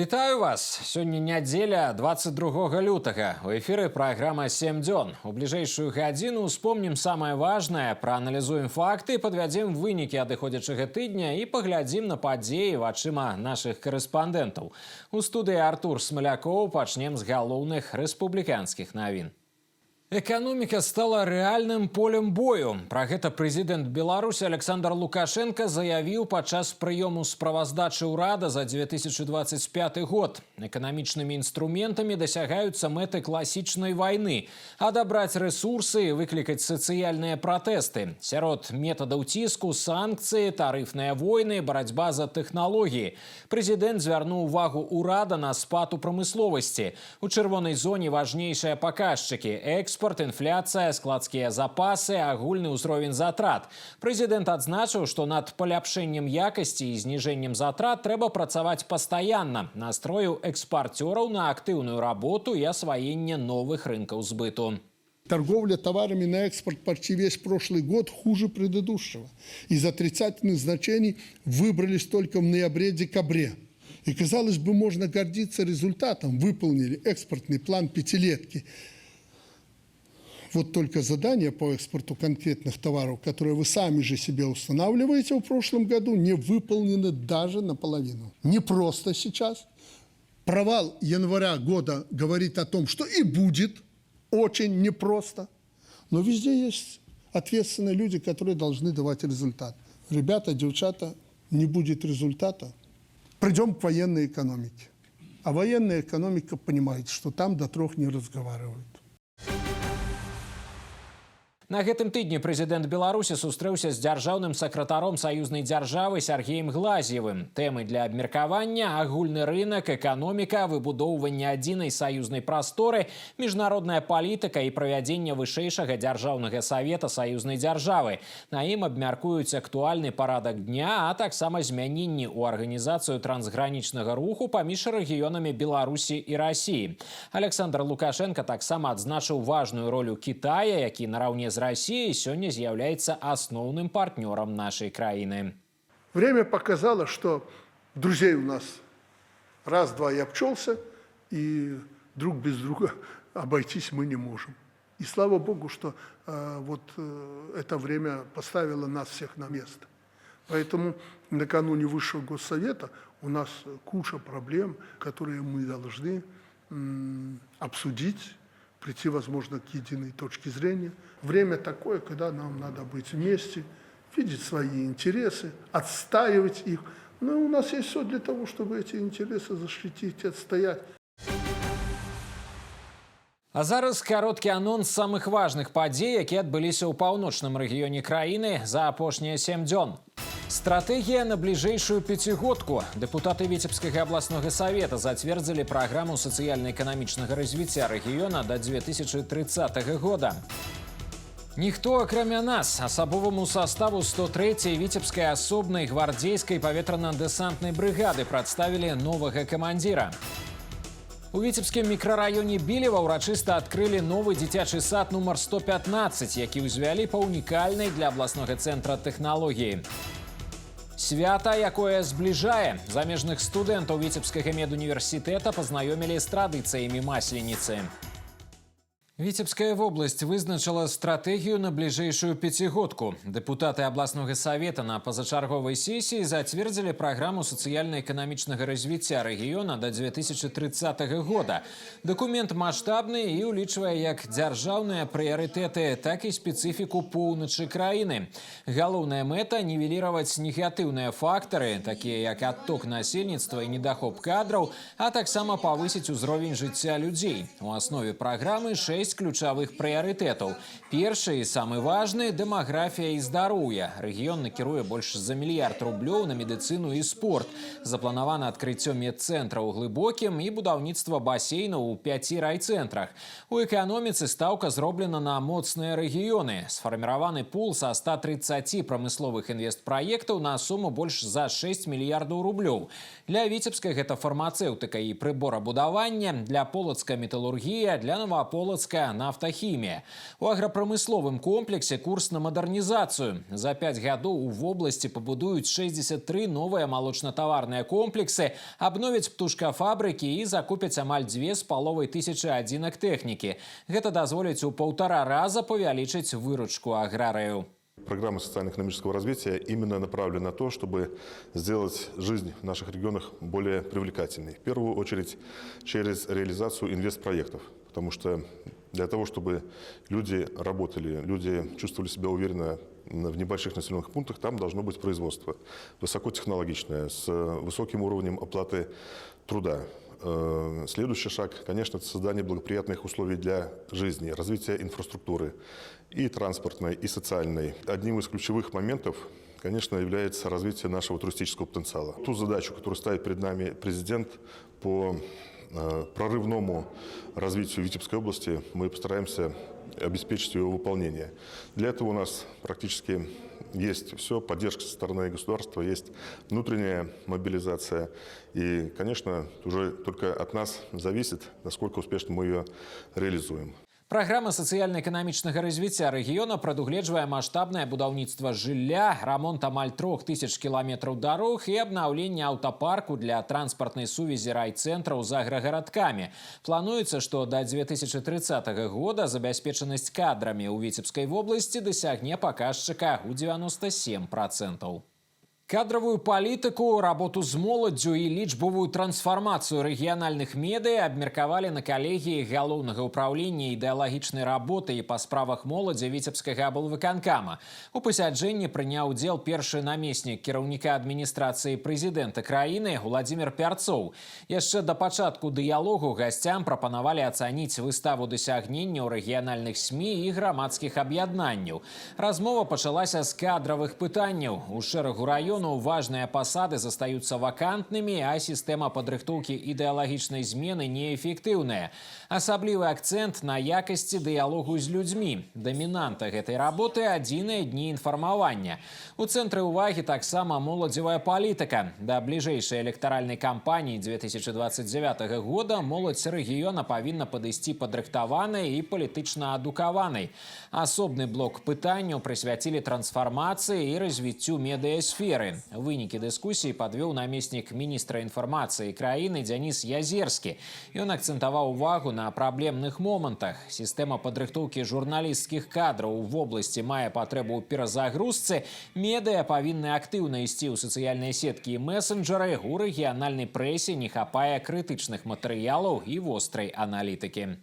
Вітаю вас! Сёння нядзеля 22 лютага. У эфіры праграма «7 дзён». У бліжэйшую гадзіну успомнім самае важнае, прааналізуем факты, падвядзем вынікі адыходзячага тыдня і паглядзім на падзеі вачыма нашых корэспандэнтаў. У студыі Артур Смалякоў пачнем з галоўных рэспубліканскіх навін. Эканоміка стала рэальным полем бою. Пра гэта прэзідэнт Беларусі Александр Лукашенко заявіў падчас прыёму справаздачы ўрада за 2025 год. Эканамічнымі інструментамі дасягаюцца мэты класічнай вайны. Адабраць рэсурсы і выклікаць сацыяльныя пратэсты. Сярод метадаў ціску, санкцыі, тарыфныя войны, барацьба за тэхналогіі. Прэзідэнт звярнуў увагу ўрада на спад у прамысловасці. У чырвонай зоне важнейшыя паказчыкі – экспорт, інфляцыя, складскія запасы, агульны ўзровень затрат. Прэзідэнт адзначыў, што над паляпшэннем якасці і зніжэннем затрат трэба працаваць пастаянна. Настроіў экспарцёраў на актыўную работу і асваенне новых рынкаў збыту. Торговля товарами на экспорт почти весь прошлый год хуже предыдущего. Из отрицательных значений выбрались только в ноябре-декабре. И, казалось бы, можно гордиться результатом. Выполнили экспортный план пятилетки. Вот только задания по экспорту конкретных товаров, которые вы сами же себе устанавливаете в прошлом году, не выполнены даже наполовину. Не просто сейчас. Провал января года говорит о том, что и будет очень непросто. Но везде есть ответственные люди, которые должны давать результат. Ребята, девчата, не будет результата. Придем к военной экономике. А военная экономика понимает, что там до 3 не разговаривают. На гэтым тыдні прэзідэнт Беларусі сустрэўся з дзяржаўным сакратаром саюзнай дзяржавы Сергеем Глазьевым. Тэмы для абмеркавання – агульны рынок, эканоміка, выбудоўванне адзінай саюзнай прасторы, міжнародная палітыка і правядзенне вышэйшага дзяржаўнага савета саюзнай дзяржавы. На ім абмяркуюць актуальны парадак дня, а таксама змяненні ў арганізацыю трансгранічнага руху паміж рэгіёнамі Беларусі і Расіі. Александр Лукашенко таксама адзначыў важную ролю Китая, які нараўне з Россией сегодня является основным партнером нашей краины. Время показало, что друзей у нас раз-два и обчелся, и друг без друга обойтись мы не можем. И слава Богу, что это время поставило нас всех на место. Поэтому накануне Высшего Госсовета у нас куча проблем, которые мы должны обсудить, прийти, возможно, к единой точке зрения. Время такое, когда нам надо быть вместе, видеть свои интересы, отстаивать их. Но у нас есть все для того, чтобы эти интересы защитить, отстоять. А зараз кароткі анонс самых важных падзей, які адбыліся ў паўночным рэгіёне краіны за апошнія 7 дзён. Стратегія на бліжэйшую пяцігодку. Дэпутаты Віцебскага абласнога савета зацвердзілі праграму сацыяльна-эканамічнага развіцця рэгіёна да 2030 года. Ніхто, акрамя нас, асабоваму саставу 103-й Віцебскай асобнай гвардзейскай паветрана-дэсантнай брыгады прадставілі новага камандзіра. У Віцебскім мікрараёне Білева ўрачыста адкрылі новы дзіцячы сад нумар 115, які ўзвялі па унікальнай для абласнога цэнтра тэхналогіі. Свята, якое збліжае. Замежных студэнтаў Віцебскага медуніверсітэта пазнаёмілі з традыцыямі масленіцы. Віцебская вобласць вызначыла стратэгію на бліжэйшую пяцігодку. Дэпутаты абласнога савета на пазачарговай сесіі зацвердзілі праграму сацыяльна-эканамічнага развіцця рэгіёна да 2030 года. Дакумент маштабны і улічвае як дзяржаўныя прыярытэты, так і спецыфіку поўначы краіны. Галоўная мэта – нівеліраваць негатыўныя фактары, такія як адток насельніцтва і недахоп кадраў, а таксама павысіць узровень жыцця людзей. У аснове праграмы 6 ключавых прыярытэтаў. Першы і самы важны – дэмаграфія і здароўе. Рэгіён накіруе больш за $1 мільярд рублёў на медыцыну і спорт. Запланавана адкрыццё медцэнтра ў Глыбокім і будаўніцтва басейнаў у 5 райцэнтрах. У эканоміцы стаўка зроблена на моцныя рэгіёны. Сфарміраваны пул са 130 прамысловых інвестпраектаў на суму больш за 6 мільярдаў рублёў. Для Віцебска гэта фармацэўтыка і прыборабудавання, для Полацка металургія, для Новаполацка банка «Нафтахімія». У аграпрамысловым комплексе курс на мадэрнізацыю. За 5 гадоў у вобласці пабудуюць 63 новыя малочна-таварныя комплексы, абновяць птушкафабрыкі і закупяць амаль 2500 адзінак тэхнікі. Гэта дазволіць у 1,5 раза павялічыць выручку аграрыяў. Программа социально-экономического развития именно направлена на то, чтобы сделать жизнь в наших регионах более привлекательной. В первую очередь через реализацию инвестпроектов. Потому что для того, чтобы люди работали, люди чувствовали себя уверенно в небольших населенных пунктах, там должно быть производство высокотехнологичное, с высоким уровнем оплаты труда. Следующий шаг, конечно, это создание благоприятных условий для жизни, развитие инфраструктуры и транспортной, и социальной. Одним из ключевых моментов, конечно, является развитие нашего туристического потенциала. Ту задачу, которую ставит перед нами президент по прорывному развитию Витебской области, мы постараемся обеспечить его выполнение. Для этого у нас практически есть все, поддержка со стороны государства, есть внутренняя мобилизация. И, конечно, уже только от нас зависит, насколько успешно мы ее реализуем. Праграма сацыяльна-эканамічнага развіцця рэгіёна прадугледжвае маштабнае будаўніцтва жылля, рамонт амаль 3000 кіламетраў дарог і абнаўленне аўтапарку для транспартнай сувязі райцэнтраў з аграгарадкамі. Плануецца, што да 2030 года забяспечанасць кадрамі ў Віцебскай вобласці дасягне паказчыка ў 97%. Кадровую палітыку, работу з моладдзю і лічбовую трансфармацыю рэгіянальных медыя абмеркавалі на калегіі галоўнага ўпраўлення ідэалагічнай работы і па справах моладзі Віцебскага аблвыканкама. У пасяджэнні прыняў удзел першы намеснік кіраўніка адміністрацыі прэзідэнта краіны Владзімір Пярцоў. Яшчэ да пачатку дыялогу гасцям прапанавалі ацаніць выставу дасягненняў рэгіянальных СМІ і грамадскіх аб'яднанняў. Размова пачалася з кадравых пытанняў. У шэрагу раёнаў важные посады застаются вакантными, а система падрыхтоўкі ідэалагічнай змены неэффектыўная. Асаблівы акцент на якасці дыялогу з людзьмі. Дамінанта гэтай работы – адзіныя дні інфармавання. У цэнтры ўвагі таксама моладзевая палітыка. Да бліжэйшай электаральнай кампаніі 2029 года моладзь рэгіёна павінна падысці падрыхтаванай і палітычна адукаванай. Асобны блок пытанняў прысвяцілі трансфармацыі і развіццю медыасферы. Вынікі дыскусіі падвёў намеснік міністра інфармацыі краіны Дзяніс Язерскі. Ён акцэнтаваў увагу на праблемных момантах. Сістэма падрыхтоўкі журналісцкіх кадраў у вобласці мае патрэбу ў перазагрузцы. Медыя павінны актыўна ісці ў сацыяльныя сеткі і месенджеры. У рэгіянальнай прэсе не хапае крытычных матэрыялаў і вострай аналітыкі.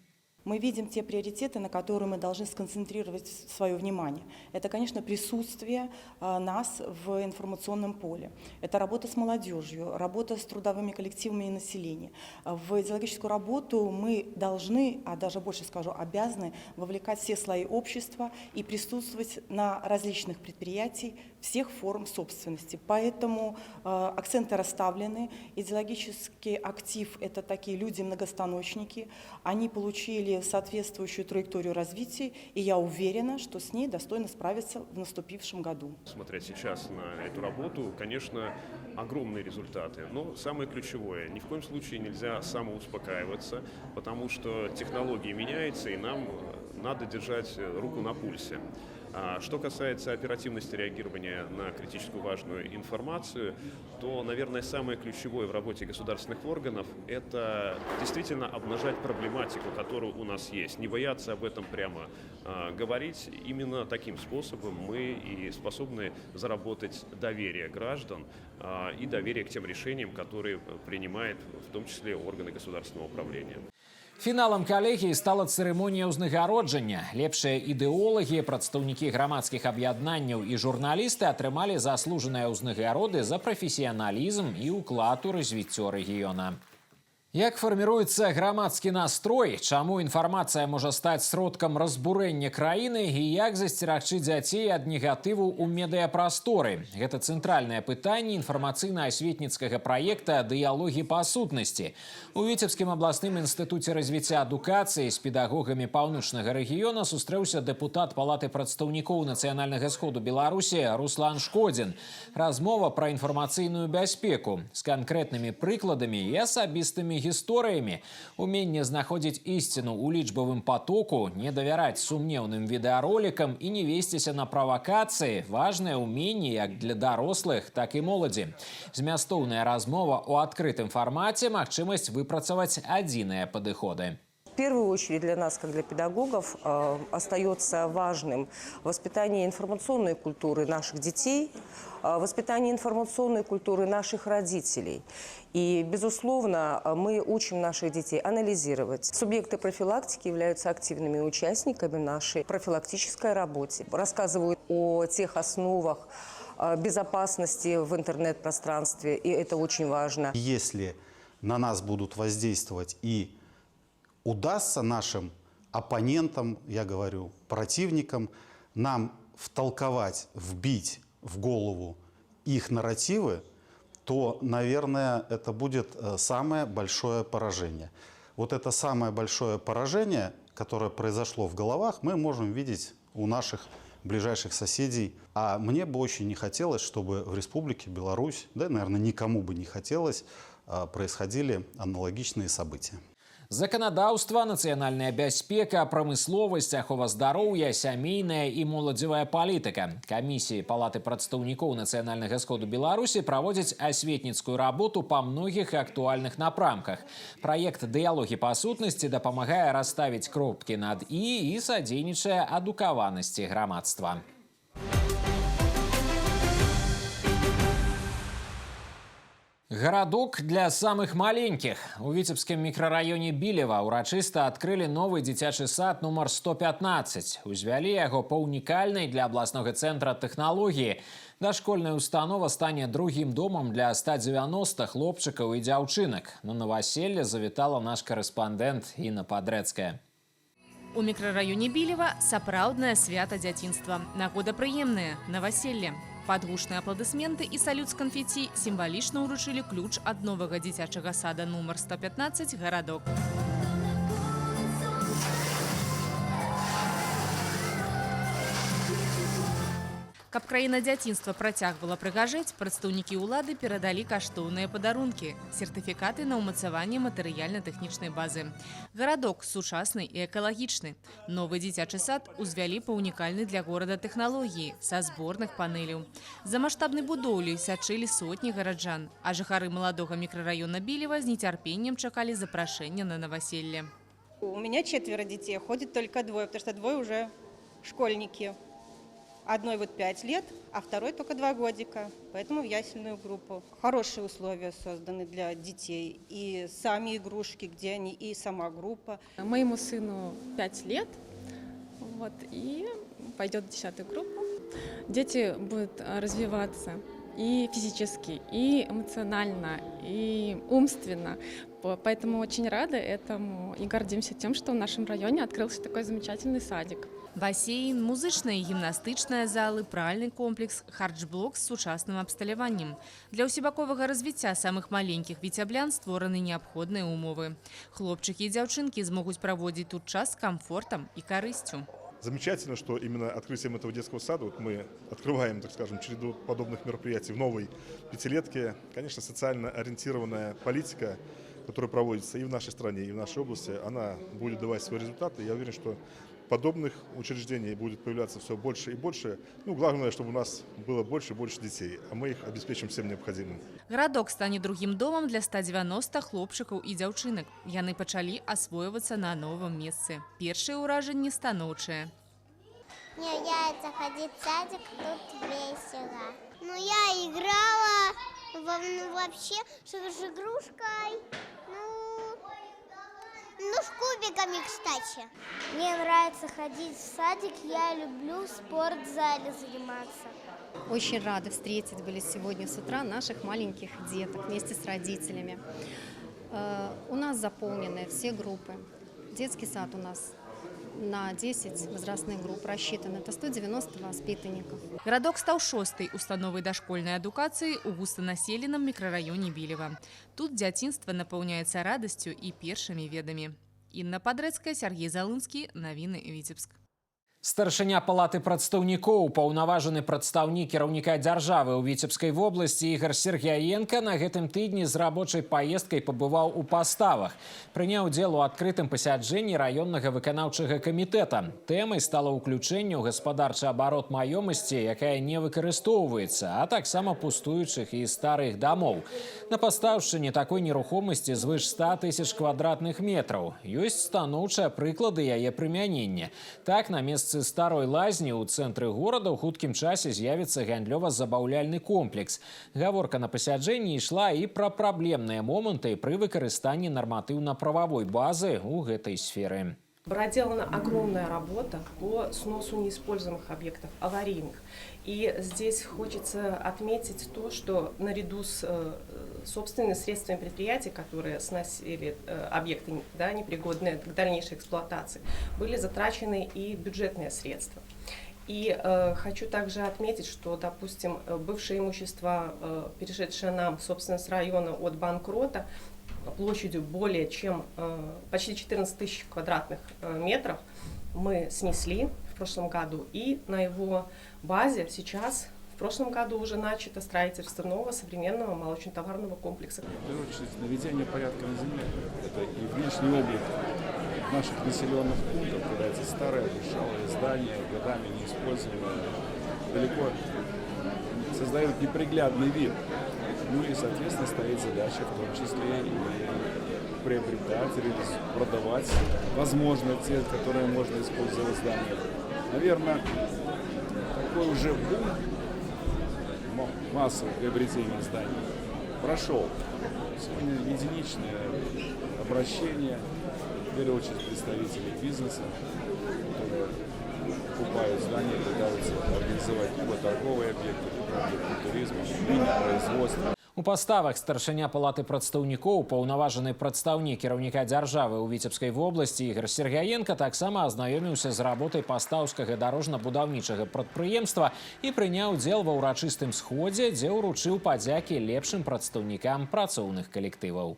Мы видим те приоритеты, на которые мы должны сконцентрировать свое внимание. Это, конечно, присутствие нас в информационном поле. Это работа с молодежью, работа с трудовыми коллективами и населением. В идеологическую работу мы должны, а даже больше скажу, обязаны вовлекать все слои общества и присутствовать на различных предприятиях всех форм собственности. Поэтому акценты расставлены. Идеологический актив – это такие люди-многостаночники. Они получили соответствующую траекторию развития, и я уверена, что с ней достойно справиться в наступившем году. Смотря сейчас на эту работу, конечно, огромные результаты. Но самое ключевое, ни в коем случае нельзя самоуспокаиваться, потому что технологии меняются, и нам надо держать руку на пульсе. Что касается оперативности реагирования на критически важную информацию, то, наверное, самое ключевое в работе государственных органов – это действительно обнажать проблематику, которая у нас есть. Не бояться об этом прямо говорить. Именно таким способом мы и способны заработать доверие граждан и доверие к тем решениям, которые принимают в том числе органы государственного управления. Фіналам калегіі стала цырымонія ўзнагароджання. Лепшыя ідэолагі, прадстаўнікі грамадскіх аб'яднанняў і журналісты атрымалі заслужаныя ўзнагароды за прафесіяналізм і ўклад у развіццё рэгіёна. Як фарміруецца грамадскі настрой, чаму інфармацыя можа стаць сродкам разбурэння краіны і як засцерагчы дзяцей ад негатыву ў медыяпрасторы? Гэта цэнтральнае пытанне інфармацыйна-асветніцкага праекта «Дыялогі па сутнасці». У Віцебскім абласным інстытуце развіцця адукацыі з педагогамі паўночнага рэгіёна сустрэўся дэпутат Палаты прадстаўнікоў Нацыянальнага сходу Беларусі Руслан Шкодзін. Размова пра інфармацыйную бяспеку з канкрэтнымі прыкладамі і асабістымі цікавымі гісторыямі. Уменне знаходзіць ісціну ў лічбавым потоку, не давяраць сумнеўным відэаролікам і не весціся на правакацыі – важнае ўменне як для дарослых, так і моладзі. Змястоўная размова ў адкрытым фармаце, магчымасць выпрацаваць адзіныя падыходы. В первую очередь для нас, как для педагогов, остается важным воспитание информационной культуры наших детей, воспитание информационной культуры наших родителей. И, безусловно, мы учим наших детей анализировать. Субъекты профилактики являются активными участниками нашей профилактической работы. Рассказывают о тех основах безопасности в интернет-пространстве, и это очень важно. Если на нас будут воздействовать и удастся нашим оппонентам, я говорю, противникам, нам втолковать, вбить в голову их нарративы, то, наверное, это будет самое большое поражение. Вот это самое большое поражение, которое произошло в головах, мы можем видеть у наших ближайших соседей. А мне бы очень не хотелось, чтобы в Республике Беларусь, да, наверное, никому бы не хотелось, происходили аналогичные события. Заканадаўства, нацыянальная бяспека, прамысловасць, ахова здароўя, сямейная і моладзевая палітыка. Камісіі Палаты прадстаўнікоў нацыянальнага сходу Беларусі праводзяць асветніцкую работу па многіх актуальных напрамках. Праект «Дыялогі па сутнасці» дапамагае расставіць кропкі над «і» і садзейнічае адукаванасці грамадства. Гарадок для самых маленьких. У Віцебскім мікрараёне Білева ўрачыста адкрылі новы дзіцячы сад нумар 115. Узвялі яго па унікальнай для абласнога цэнтра тэхналогіі. Дашкольная установа стане другім домам для 190 хлопчыкаў і дзяўчынак. На новаселле завітала наш корэспандэнт Інна Падрэцкая. У мікрараёне Білева сапраўднае свята дзяцінства. Нагода прыемная – новаселле. Под гучныя апладысменты і салют з канфеці сімвалічна ўручылі ключ ад новага дзіцячага сада нумар 115 «Гарадок». Каб краіна дзяцінства працягвала прыгажэць, прадстаўнікі ўлады перадалі каштоўныя падарункі – сертыфікаты на ўмацаванне матэрыяльна-тэхнічнай базы. Гарадок сучасны і экалагічны. Новы дзіцячы сад узвялі па унікальнай для горада тэхналогіі са зборных панэляў. За маштабнай будоўляй сачылі сотні гараджан, а жыхары маладога мікрараёна Білева з нецярпеннем чакалі запрашэння на новаселле. У меня 4 детей, ходит только 2, потому что 2 уже школьники. Одной 5 лет, а второй только 2 годика, поэтому в ясельную группу. Хорошие условия созданы для детей, и сами игрушки, где они, и сама группа. Моему сыну 5 лет, и пойдет в 10-ю группу. Дети будут развиваться и физически, и эмоционально, и умственно. Поэтому очень рады этому и гордимся тем, что в нашем районе открылся такой замечательный садик. Басейн, музычная і гімнастычная залы, пральны комплекс, харчблок з сучасным абсталяваннем. Для ўсебаковага развіцця самых маленькіх віцяблян створаны неабходныя умовы. Хлопчыкі і дзяўчынкі змогуць праводзіць тут час з комфортом і карысцю. Замечательно, что именно открытием этого детского сада мы открываем, так скажем, череду подобных мероприятий в новой пятилетке. Конечно, социально ориентированная политика, которая проводится и в нашей стране, и в нашей области, она будет давать свои результаты. Я уверен, что подобных учреждений будет появляться все больше и больше. Главное, чтобы у нас было больше и больше детей, а мы их обеспечим всем необходимым. Гарадок стане другім домам для 190 хлопчыкаў і дзяўчынак. Яны пачалі асвойвацца на новым месцы. Першыя ўражанні станоўчыя. Мне нравится ходить в садик, тут весело. Я играла вообще с игрушкой. С кубиками, кстати. Мне нравится ходить в садик, я люблю в спортзале заниматься. Очень рады встретить были сегодня с утра наших маленьких деток вместе с родителями. У нас заполнены все группы. Детский сад у нас на 10 возрастных групп рассчитан. Это 190 воспитанников. Гарадок стаў 6-й установай дашкольнай адукацыі ў густанаселеным мікрараёне Білева. Тут дзяцінства напаўняецца радасцю і першымі ведамі. Інна Падрэцкая, Сергей Залынскі, навіны Віцебск. Старшыня палаты прадстаўнікоў, паўнаважаны прадстаўнік кіраўніка дзяржавы ў Віцебскай вобласці Ігор Сергяенка на гэтым тыдні з рабочай паездкай пабываў у Паставах. Прыняў удзел у адкрытым пасяджэнні раённага выканаўчага камітэта. Тэмай стала ўключэнне ў гаспадарчы абарот маёмасці, якая не выкарыстоўваецца, а таксама пустуючых і старых дамоў. На пастаўшчыне такой нерухомасці звыш 100 000 квадратных метраў. Ёсць станоўчыя прыклады яе прымянення. Так, на месцы старой лазні ў цэнтры горада ў хуткім часе з'явіцца гандлёва-забаўляльны комплекс. Гаворка на пасяджэнні ішла і пра праблемныя моманты пры выкарыстанні нарматыўна-прававой базы ў гэтай сферы. Проделана огромная работа по сносу неиспользуемых объектов, аварийных. И здесь хочется отметить то, что наряду с собственными средствами предприятий, которые сносили объекты, да, непригодные к дальнейшей эксплуатации, были затрачены и бюджетные средства. И хочу также отметить, что, допустим, бывшее имущество, перешедшее нам, собственность района от банкрота, площадью более чем почти 14 000 квадратных метров мы снесли в прошлом году. И на его базе сейчас, в прошлом году уже начато строительство нового современного молочно-товарного комплекса. В первую очередь, наведение порядка на земле. Это и внешний облик наших населенных пунктов, когда эти старые обветшалые здания, годами неиспользуемые, далеко создают неприглядный вид. Ну и, соответственно, стоит задача в том числе и приобретать, продавать, возможно, те, которые можно использовать в зданиях. Наверное, такой уже бум массового приобретения зданий прошел. Сегодня единичное обращение, в первую очередь, представителей бизнеса, которые покупают здания, пытаются организовать либо торговые объекты, либо объекты туризма, мини-производства. У Паставах старшыня палаты прадстаўнікоў, паўнаважаны прадстаўнік кіраўніка дзяржавы ў Віцебскай вобласці Ігор Сергяенка таксама азнаёміўся з работай пастаўскага дарожна-будаўнічага прадпрыемства і прыняў удзел ва ўрачыстым сходзе, дзе ўручыў падзякі лепшым прадстаўнікам працоўных калектываў.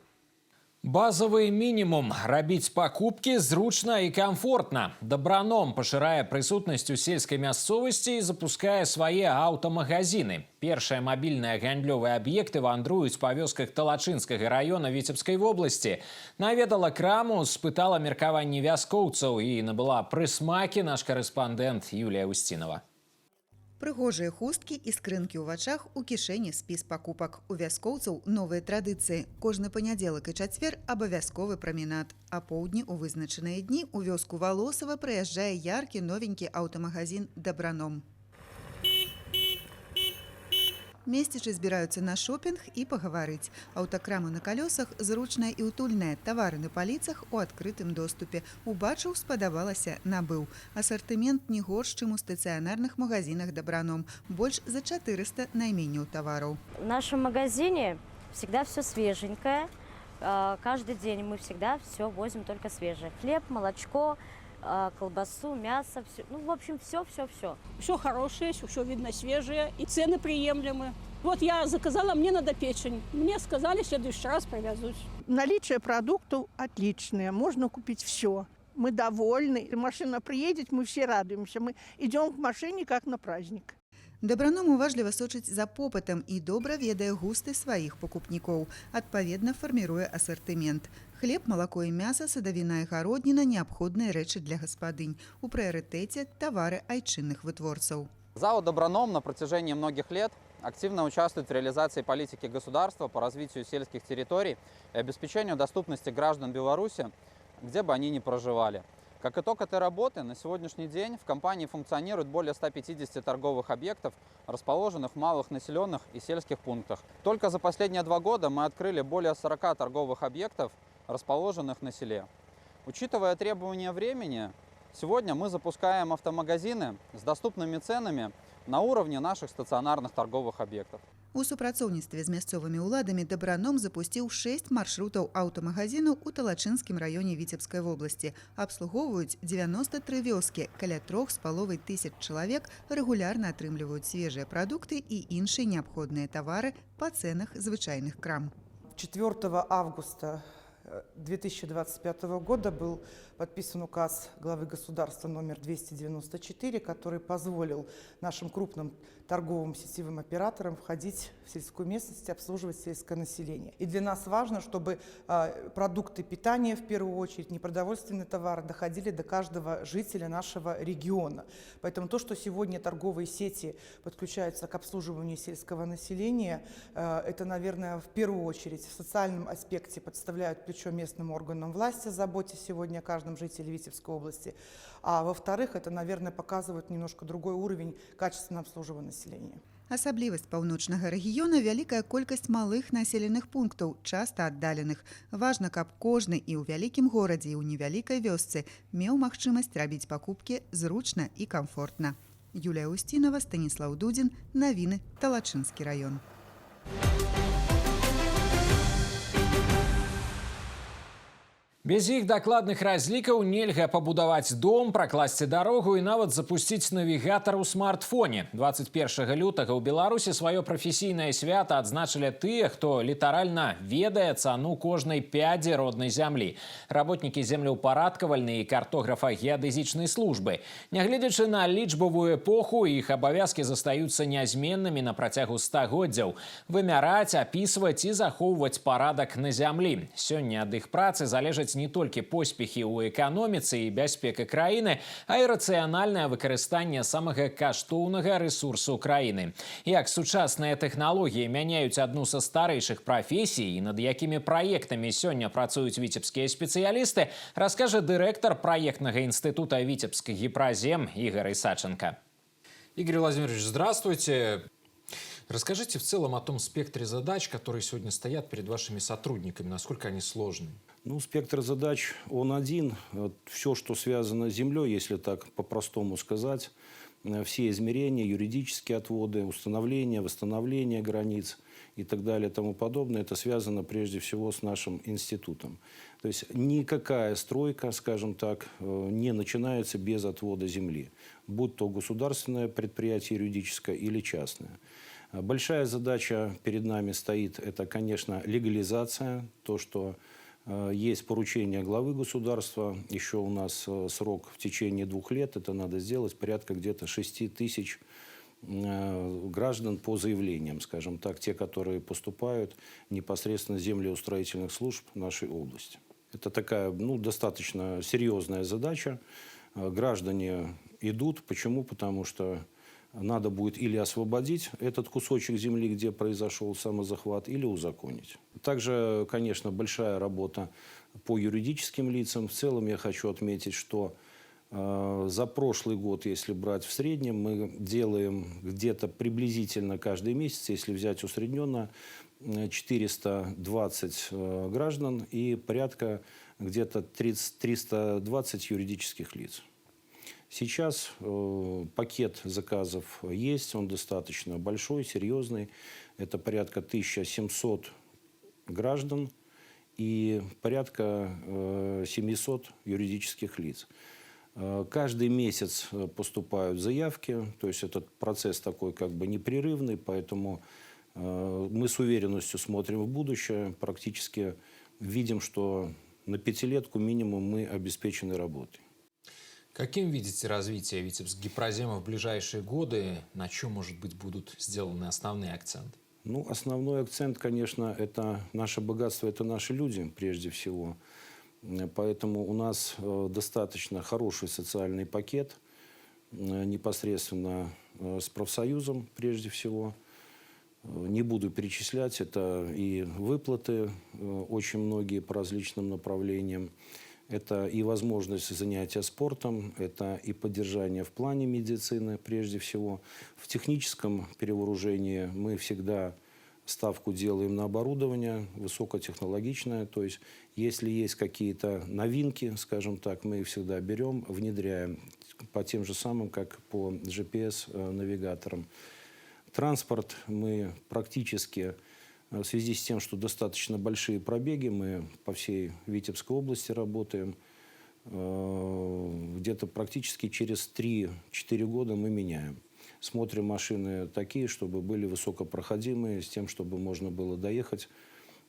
Базовый минимум. Рабіць покупки зручно и комфортно. Добраном пашырае прысутнасць у сельскай мясцовасці і запускае свае аўтамагазины. Першыя мабільныя гандлёвыя аб'екты вандруюць па вёсках Талачынскага раёна Віцебскай вобласці. Наведала краму, спытала меркаванні вяскоўцаў і набыла прысмакі наш корэспандэнт Юлія Устінова. Прыгожыя хусткі і скрынкі ў вачах, у кішэні спіс пакупак. У вяскоўцаў новыя традыцыі. Кожны панядзелак і чацвер абавязковы праменад. А поўдні у вызначаныя дні у вёску Валосава прыязджае яркі новенькі аўтамагазін «Добраном». Месцічы збіраюцца на шопінг і пагаварыць. Аўтакрама на калёсах зручная і утульная. Тавары на паліцах у адкрытым доступе. Убачыў, спадабалася, набыў. Асартымент не горш, чым у стацыянарных магазинах «Добраном». Больш за 400 найменняў тавараў. В нашем магазине всегда все свеженькое. Каждый день мы всегда все возим только свежее. Хлеб, молочко, колбасу, мясо, все. Ну, в общем, все. Все хорошее, все видно свежее, и цены приемлемые. Вот я заказала, мне надо печень. Мне сказали, в следующий раз привезут. Наличие продуктов отличное, можно купить все. Мы довольны. Машина приедет, мы все радуемся. Мы идем к машине, как на праздник. Добраном уважліва сочыць за попытам і добра ведае густы сваіх пакупнікоў. Адпаведна фарміруе асартымент. Хлеб, молоко і мяса, садавіна і гародніна – неабходныя рэчы для гаспадынь. У прыярытэце тавары айчынных вытворцаў. ЗАО «Добраном» на протяжении многих лет активно участвует в реализации политики государства по развитию сельских территорий и обеспечению доступности граждан Беларуси, где бы они ни проживали. Как итог этой работы, на сегодняшний день в компании функционирует более 150 торговых объектов, расположенных в малых населенных и сельских пунктах. Только за последние 2 года мы открыли более 40 торговых объектов, расположенных на селе. Учитывая требования времени, сегодня мы запускаем автомагазины с доступными ценами на уровне наших стационарных торговых объектов. У супрацоўніцтве з мясцовымі ўладамі «Добраном» запусціў 6 маршрутаў аўтамагазінаў у Талачынскім раёне Віцебскай вобласці. Абслугоўваюць 93 вёскі, каля 3500 чалавек рэгулярна атрымліваюць свежыя прадукты і іншыя неабходныя тавары па цэнах звычайных крам. 4 августа 2025 года был подписан указ главы государства номер 294, который позволил нашим крупным торговым сетевым операторам входить в сельскую местность и обслуживать сельское население. И для нас важно, чтобы продукты питания, в первую очередь, непродовольственные товары, доходили до каждого жителя нашего региона. Поэтому то, что сегодня торговые сети подключаются к обслуживанию сельского населения, это, наверное, в первую очередь в социальном аспекте подставляют плечо местным органам власти, заботясь сегодня о каждом жителе Витебской области. А во-вторых, это, наверное, показывает немножко другой уровень качественного обслуживания населения. Асаблівасць паўночнага рэгіёна вялікая колькасць малых населеных пунктаў, часта аддаленых. Важна, каб кожны і ў вялікім горадзе, і ў невялікай вёсцы меў магчымасць рабіць пакупкі зручна і камфортна. Юлія Устінова, Станіслаў Дудзін, навіны, Талачынскі раён. Без іх дакладных разлікаў нельга пабудаваць дом, пракласці дарогу і нават запусціць навігатар у смартфоне. 21 лютага ў Беларусі сваё прафесійнае свята адзначылі тыя, хто літаральна ведае цану кожнай пядзі роднай зямлі. Работнікі землеўпарадкавальнай і картографа-геадэзічнай службы. Нягледзячы на лічбавую эпоху, іх абавязкі застаюцца нязменнымі на працягу стагоддзяў. Вымяраць, апісваць і захоўваць парадак на зямлі. Сёння ад іх працы залежаць не толькі поспехі ў эканоміцы і бяспека краіны, а і рацыянальнае выкарыстанне самага каштоўнага рэсурсу краіны. Як сучасныя тэхналогіі мяняюць адну са старэйшых прафесій і над якімі праектамі сёння працуюць віцебскія спецыялісты, раскажа дырэктар праектнага інстытута Витебск Гипрозем Игорь Исаченко. Игорь Владимирович, здравствуйте. Расскажите в целом о том спектре задач, которые сегодня стоят перед вашими сотрудниками, насколько они сложны. Ну, спектр задач, он один. Все, что связано с землей, если так по-простому сказать, все измерения, юридические отводы, установление, восстановление границ и так далее и тому подобное, это связано прежде всего с нашим институтом. То есть никакая стройка, скажем так, не начинается без отвода земли, будь то государственное предприятие юридическое или частное. Большая задача перед нами стоит, это, конечно, легализация, то, что есть поручение главы государства, еще у нас срок в течение 2 лет, это надо сделать, порядка где-то 6 тысяч граждан по заявлениям, скажем так, те, которые поступают непосредственно с землеустроительных служб нашей области. Это такая, достаточно серьезная задача. Граждане идут. Почему? Потому что надо будет или освободить этот кусочек земли, где произошел самозахват, или узаконить. Также, конечно, большая работа по юридическим лицам. В целом я хочу отметить, что за прошлый год, если брать в среднем, мы делаем где-то приблизительно каждый месяц, если взять усредненно, 420 граждан и порядка где-то 320 юридических лиц. Сейчас пакет заказов есть, он достаточно большой, серьезный. Это порядка 1700 граждан и порядка 700 юридических лиц. Каждый месяц поступают заявки, то есть этот процесс такой как бы непрерывный, поэтому мы с уверенностью смотрим в будущее, практически видим, что на 5-летку минимум мы обеспечены работой. Каким видите развитие Витебск Гипрозема в ближайшие годы? На чем, может быть, будут сделаны основные акценты? Ну, основной акцент, конечно, это наше богатство, это наши люди, прежде всего. Поэтому у нас достаточно хороший социальный пакет, непосредственно с профсоюзом, прежде всего. Не буду перечислять, это и выплаты, очень многие по различным направлениям. Это и возможность занятия спортом, это и поддержание в плане медицины, прежде всего. В техническом перевооружении мы всегда ставку делаем на оборудование высокотехнологичное. То есть, если есть какие-то новинки, скажем так, мы их всегда берем, внедряем по тем же самым, как по GPS-навигаторам. Транспорт мы практически, в связи с тем, что достаточно большие пробеги, мы по всей Витебской области работаем, где-то практически через 3-4 года мы меняем. Смотрим машины такие, чтобы были высокопроходимые, с тем, чтобы можно было доехать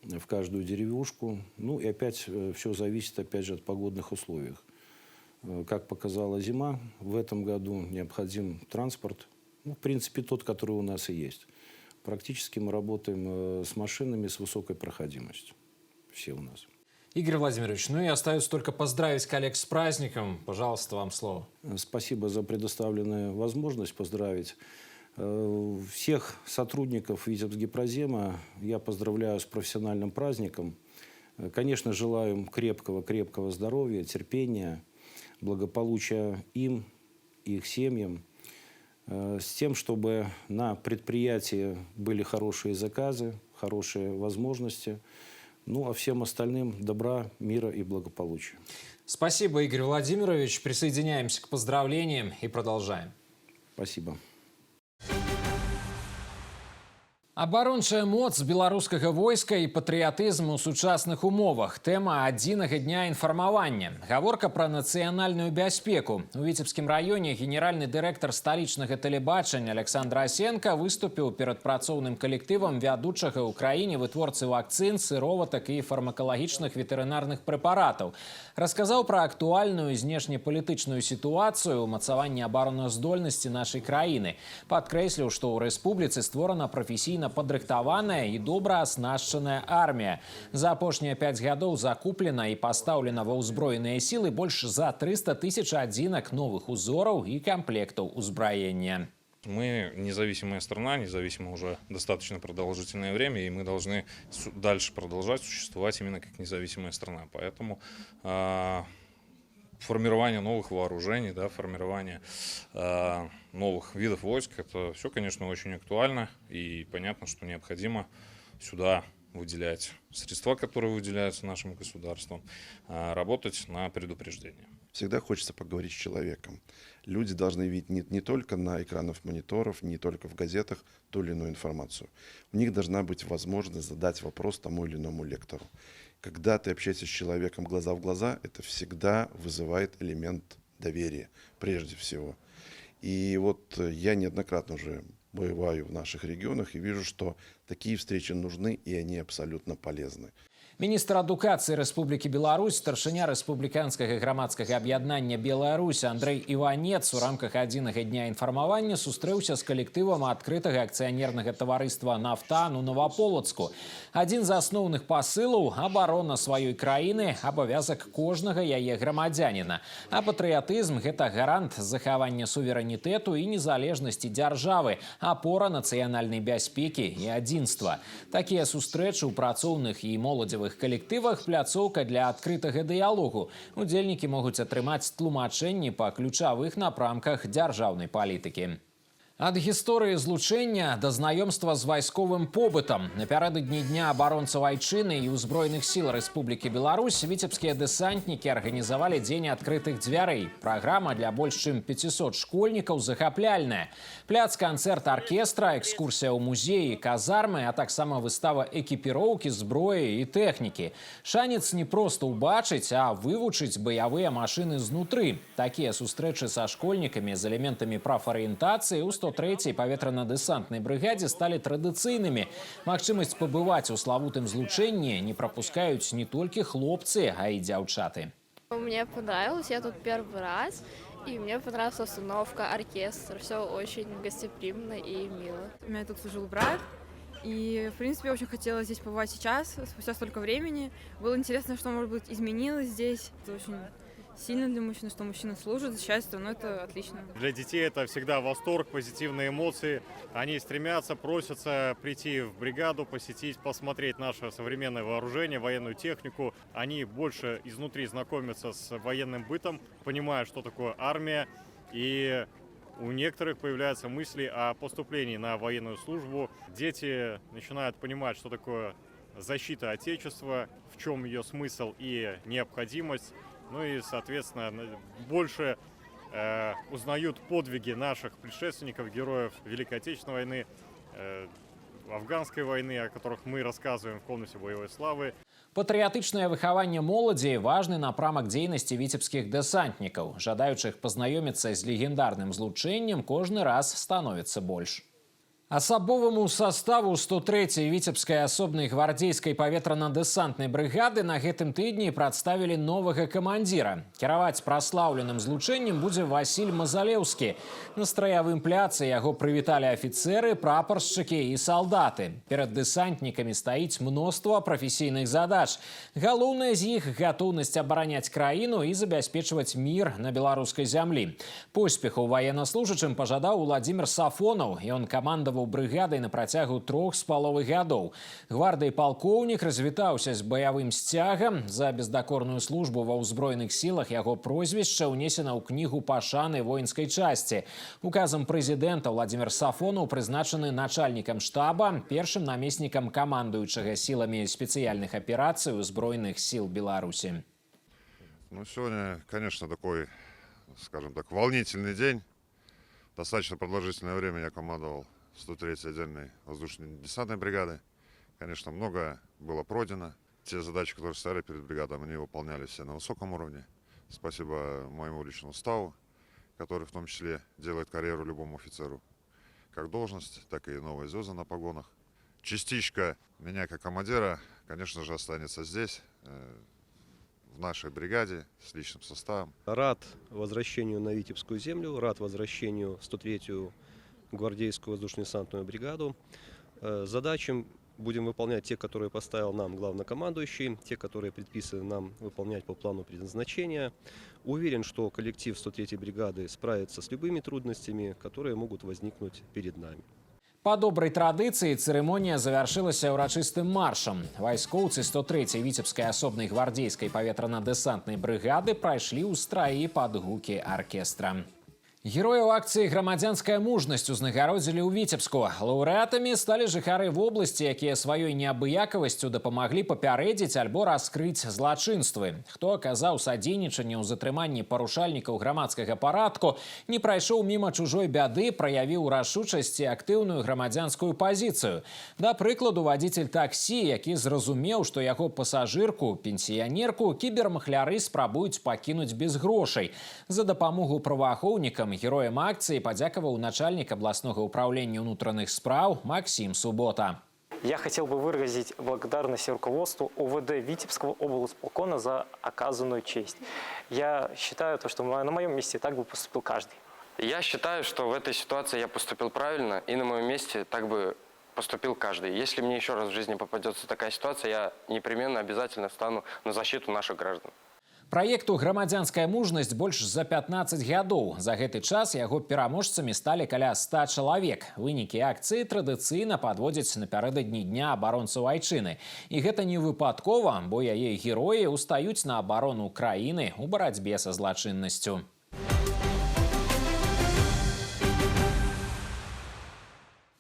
в каждую деревушку. Ну и опять все зависит, опять же, от погодных условий. Как показала зима, в этом году необходим транспорт, ну, в принципе, тот, который у нас и есть. Практически мы работаем с машинами с высокой проходимостью. Все у нас. Игорь Владимирович, ну и остается только поздравить коллег с праздником. Пожалуйста, вам слово. Спасибо за предоставленную возможность поздравить. Всех сотрудников Витебсгипрозема я поздравляю с профессиональным праздником. Конечно, желаю им крепкого здоровья, терпения, благополучия им, их семьям, с тем, чтобы на предприятии были хорошие заказы, хорошие возможности. Ну, а всем остальным добра, мира и благополучия. Спасибо, Игорь Владимирович. Присоединяемся к поздравлениям и продолжаем. Спасибо. Абарончая моц беларускага войска і патрыятызм у сучасных умовах. Тэма адзінага дня інфармавання. Гаворка пра нацыянальную бяспеку. У Віцебскім раёне генеральны дырэктар сталічнага тэлебачання Александр Асенко выступіў перад працоўным калектывам вядучага ў краіне вытворцы вакцын, сыроватак і фармакалагічных ветэрынарных прэпаратаў. Расказаў пра актуальную знешнепалітычную сітуацыю, умацаванне абароназдольнасці нашай краіны. Падкрэсліў, што ў рэспубліцы створана прафесійна падрыхтаваная і добра аснашчаная армія. За апошнія 5 гадоў закуплена і пастаўлена ва ўзброеныя сілы больш за 300 тысяч адзінак новых узораў і камплектаў узбраення. Мы независимая страна, независимо уже достаточно продолжительное время, и мы должны дальше продолжать существовать именно как независимая страна. Поэтому формирование новых вооружений, да, формирование новых видов войск, это все, конечно, очень актуально. И понятно, что необходимо сюда выделять средства, которые выделяются нашим государством, работать на предупреждение. Всегда хочется поговорить с человеком. Люди должны видеть не только на экранах мониторов, не только в газетах ту или иную информацию. У них должна быть возможность задать вопрос тому или иному лектору. Когда ты общаешься с человеком глаза в глаза, это всегда вызывает элемент доверия, прежде всего. И вот я неоднократно уже бываю в наших регионах и вижу, что такие встречи нужны, и они абсолютно полезны. Міністр адукацыі Рэспублікі Беларусь, старшыня рэспубліканскага грамадскага аб'яднання «Беларусь» Андрэй Іванец у рамках адзінага дня інфармавання сустрэўся з калектывам адкрытага акцыянернага таварыства «Нафтан» у Новополоцку. Адзін з асноўных пасылаў – абарона сваёй краіны, абавязак кожнага яе грамадзяніна. А патрыятызм – гэта гарант захавання суверэнітэту і незалежнасці дзяржавы, апора нацыянальнай бяспекі і адзінства. Такія сустрэчы ў працоўных і моладзевых калектывах пляцоўка для адкрытага дыялогу. Удзельнікі могуць атрымаць тлумачэнні па ключавых напрамках дзяржаўнай палітыкі. Ад гісторыі злучэння да знаёмства з вайсковым побытам. Напярэдадні дня абаронцаў айчыны і ўзброеных сіл Рэспублікі Беларусь віцебскія дэсантнікі арганізавалі дзень адкрытых дзвярэй. Праграма для больш чым 500 школьнікаў захапляльная. Пляц-канцэрт аркестра, экскурсія ў музеі, казармы, а таксама выстава экіпіроўкі, зброі і тэхнікі. Шанец не проста ўбачыць, а вывучыць баявыя машыны знутры. Такія сустрэчы са школьнікамі з элементамі прафарыентацыі ў 103-й паветрана-дэсантнай брыгадзе сталі традыцыйнымі. Магчымасць пабываць у славутым злучэнні не прапускаюць не толькі хлопцы, а і дзяўчаты. Мне понравилось, я тут первый раз, и мне понравилась установка, оркестр, все очень гостеприимно и мило. У меня тут служил брат, и, в принципе, очень хотела здесь побывать сейчас, спустя столько времени. Было интересно, что, может быть, изменилось здесь. Это очень сильно для мужчины, что мужчина служит, защищает страну, это отлично. Для детей это всегда восторг, позитивные эмоции. Они стремятся, просятся прийти в бригаду, посетить, посмотреть наше современное вооружение, военную технику. Они больше изнутри знакомятся с военным бытом, понимают, что такое армия. И у некоторых появляются мысли о поступлении на военную службу. Дети начинают понимать, что такое защита Отечества, в чем ее смысл и необходимость. Ну и, соответственно, больше узнают подвиги наших предшественников, героев Великой Отечественной войны, афганской войны, о которых мы рассказываем в комнате боевой славы. Патрыятычнае выхаванне моладзі – важны напрамак дзейнасці віцебскіх дэсантнікаў. Жадаючых пазнаёміцца з легендарным злучэннем кожны раз становіцца больш. Асабоваму составу 103-й віцебскай асобнай гвардейскай паветрана-дэсантнай брыгады на гэтым тыдні прадставілі новага камандзіра. Кіраваць праслаўленым злучэннем будзе Васіль Мазалеўскі. На страявым пляцы яго прывіталі афіцэры, прапаршчыкі і салдаты. Перад дэсантнікамі стаіць мноства прафесійных задач. Галоўнае з іх – гатоўнасць абараняць краіну і забяспечваць мір на беларускай зямлі. Поспеху ваеннаслужачым пажадаў Уладзімір Сафонаў, і ён камандаваў брыгадай на працягу 3,5 гадоў. Гвардый палкоўнік развітаўся з баявым сцягам. За бездакорную службу ва ўзброеных сілах яго прозвішча ўнесена ў кнігу пашаны воінскай часці. Указам прэзідэнта Уладзімір Сафонаў прызначаны начальнікам штаба, першым намеснікам камандуючага сіламі спецыяльных аперацый узброеных сіл Беларусі. Ну, сегодня, конечно, такой, скажем так, волнительный день. Достаточно продолжительное время я командовал 103-й отдельной воздушно-десантной бригады. Конечно, многое было пройдено. Те задачи, которые стояли перед бригадой, они выполнялись все на высоком уровне. Спасибо моему личному ставу, который в том числе делает карьеру любому офицеру. Как должность, так и новые звезды на погонах. Частичка меня как командира, конечно же, останется здесь, в нашей бригаде, с личным составом. Рад возвращению на Витебскую землю, рад возвращению в 103-ю гвардейскую воздушно-десантную бригаду. Задачи будем выполнять те, которые поставил нам главнокомандующий, те, которые предписаны нам выполнять по плану предназначения. Уверен, что коллектив 103-й бригады справится с любыми трудностями, которые могут возникнуть перед нами. По доброй традыцыі цырымонія завяршылася ўрачыстым маршам. Вайскоўцы 103-й віцебскай асобнай гвардейскай паветрана-дэсантнай брыгады прайшлі ў страі пад гукі аркестра. Герояў акцыі «Грамадзянская мужнасць» узнагародзілі ў Віцебску. Лаўрэатамі сталі жыхары вобласці, якія сваёй неабыякавасцю дапамаглі папярэдзіць альбо раскрыць злачынствы. Хто аказаў садзейнічанне ў затрыманні парушальнікаў грамадскага парадку, не прайшоў міма чужой бяды, праявіў рашучасць і актыўную грамадзянскую пазіцыю. Да прыкладу, вадзіцель таксі, які зразумеў, што яго пасажырку, пенсіянерку, кібермахляры спрабуюць пакінуць без грошай. За дапамогу праваахоўнікам героем акции подяковал начальник областного управления внутренних справ Максим Суббота. Я хотел бы выразить благодарность руководству ОВД Витебского облсполкома за оказанную честь. Я считаю, что на моем месте так бы поступил каждый. Я считаю, что в этой ситуации я поступил правильно, и на моем месте так бы поступил каждый. Если мне еще раз в жизни попадется такая ситуация, я непременно обязательно встану на защиту наших граждан. Праекту «Грамадзянская мужнасць» больш за 15 гадоў. За гэты час яго пераможцамі сталі каля 100 чалавек. Вынікі акцыі традыцыйна падводзяць напярэдадні Дня абаронцаў айчыны. І гэта не выпадкова, бо яе героі ўстаюць на абарону краіны ў барацьбе са злачыннасцю.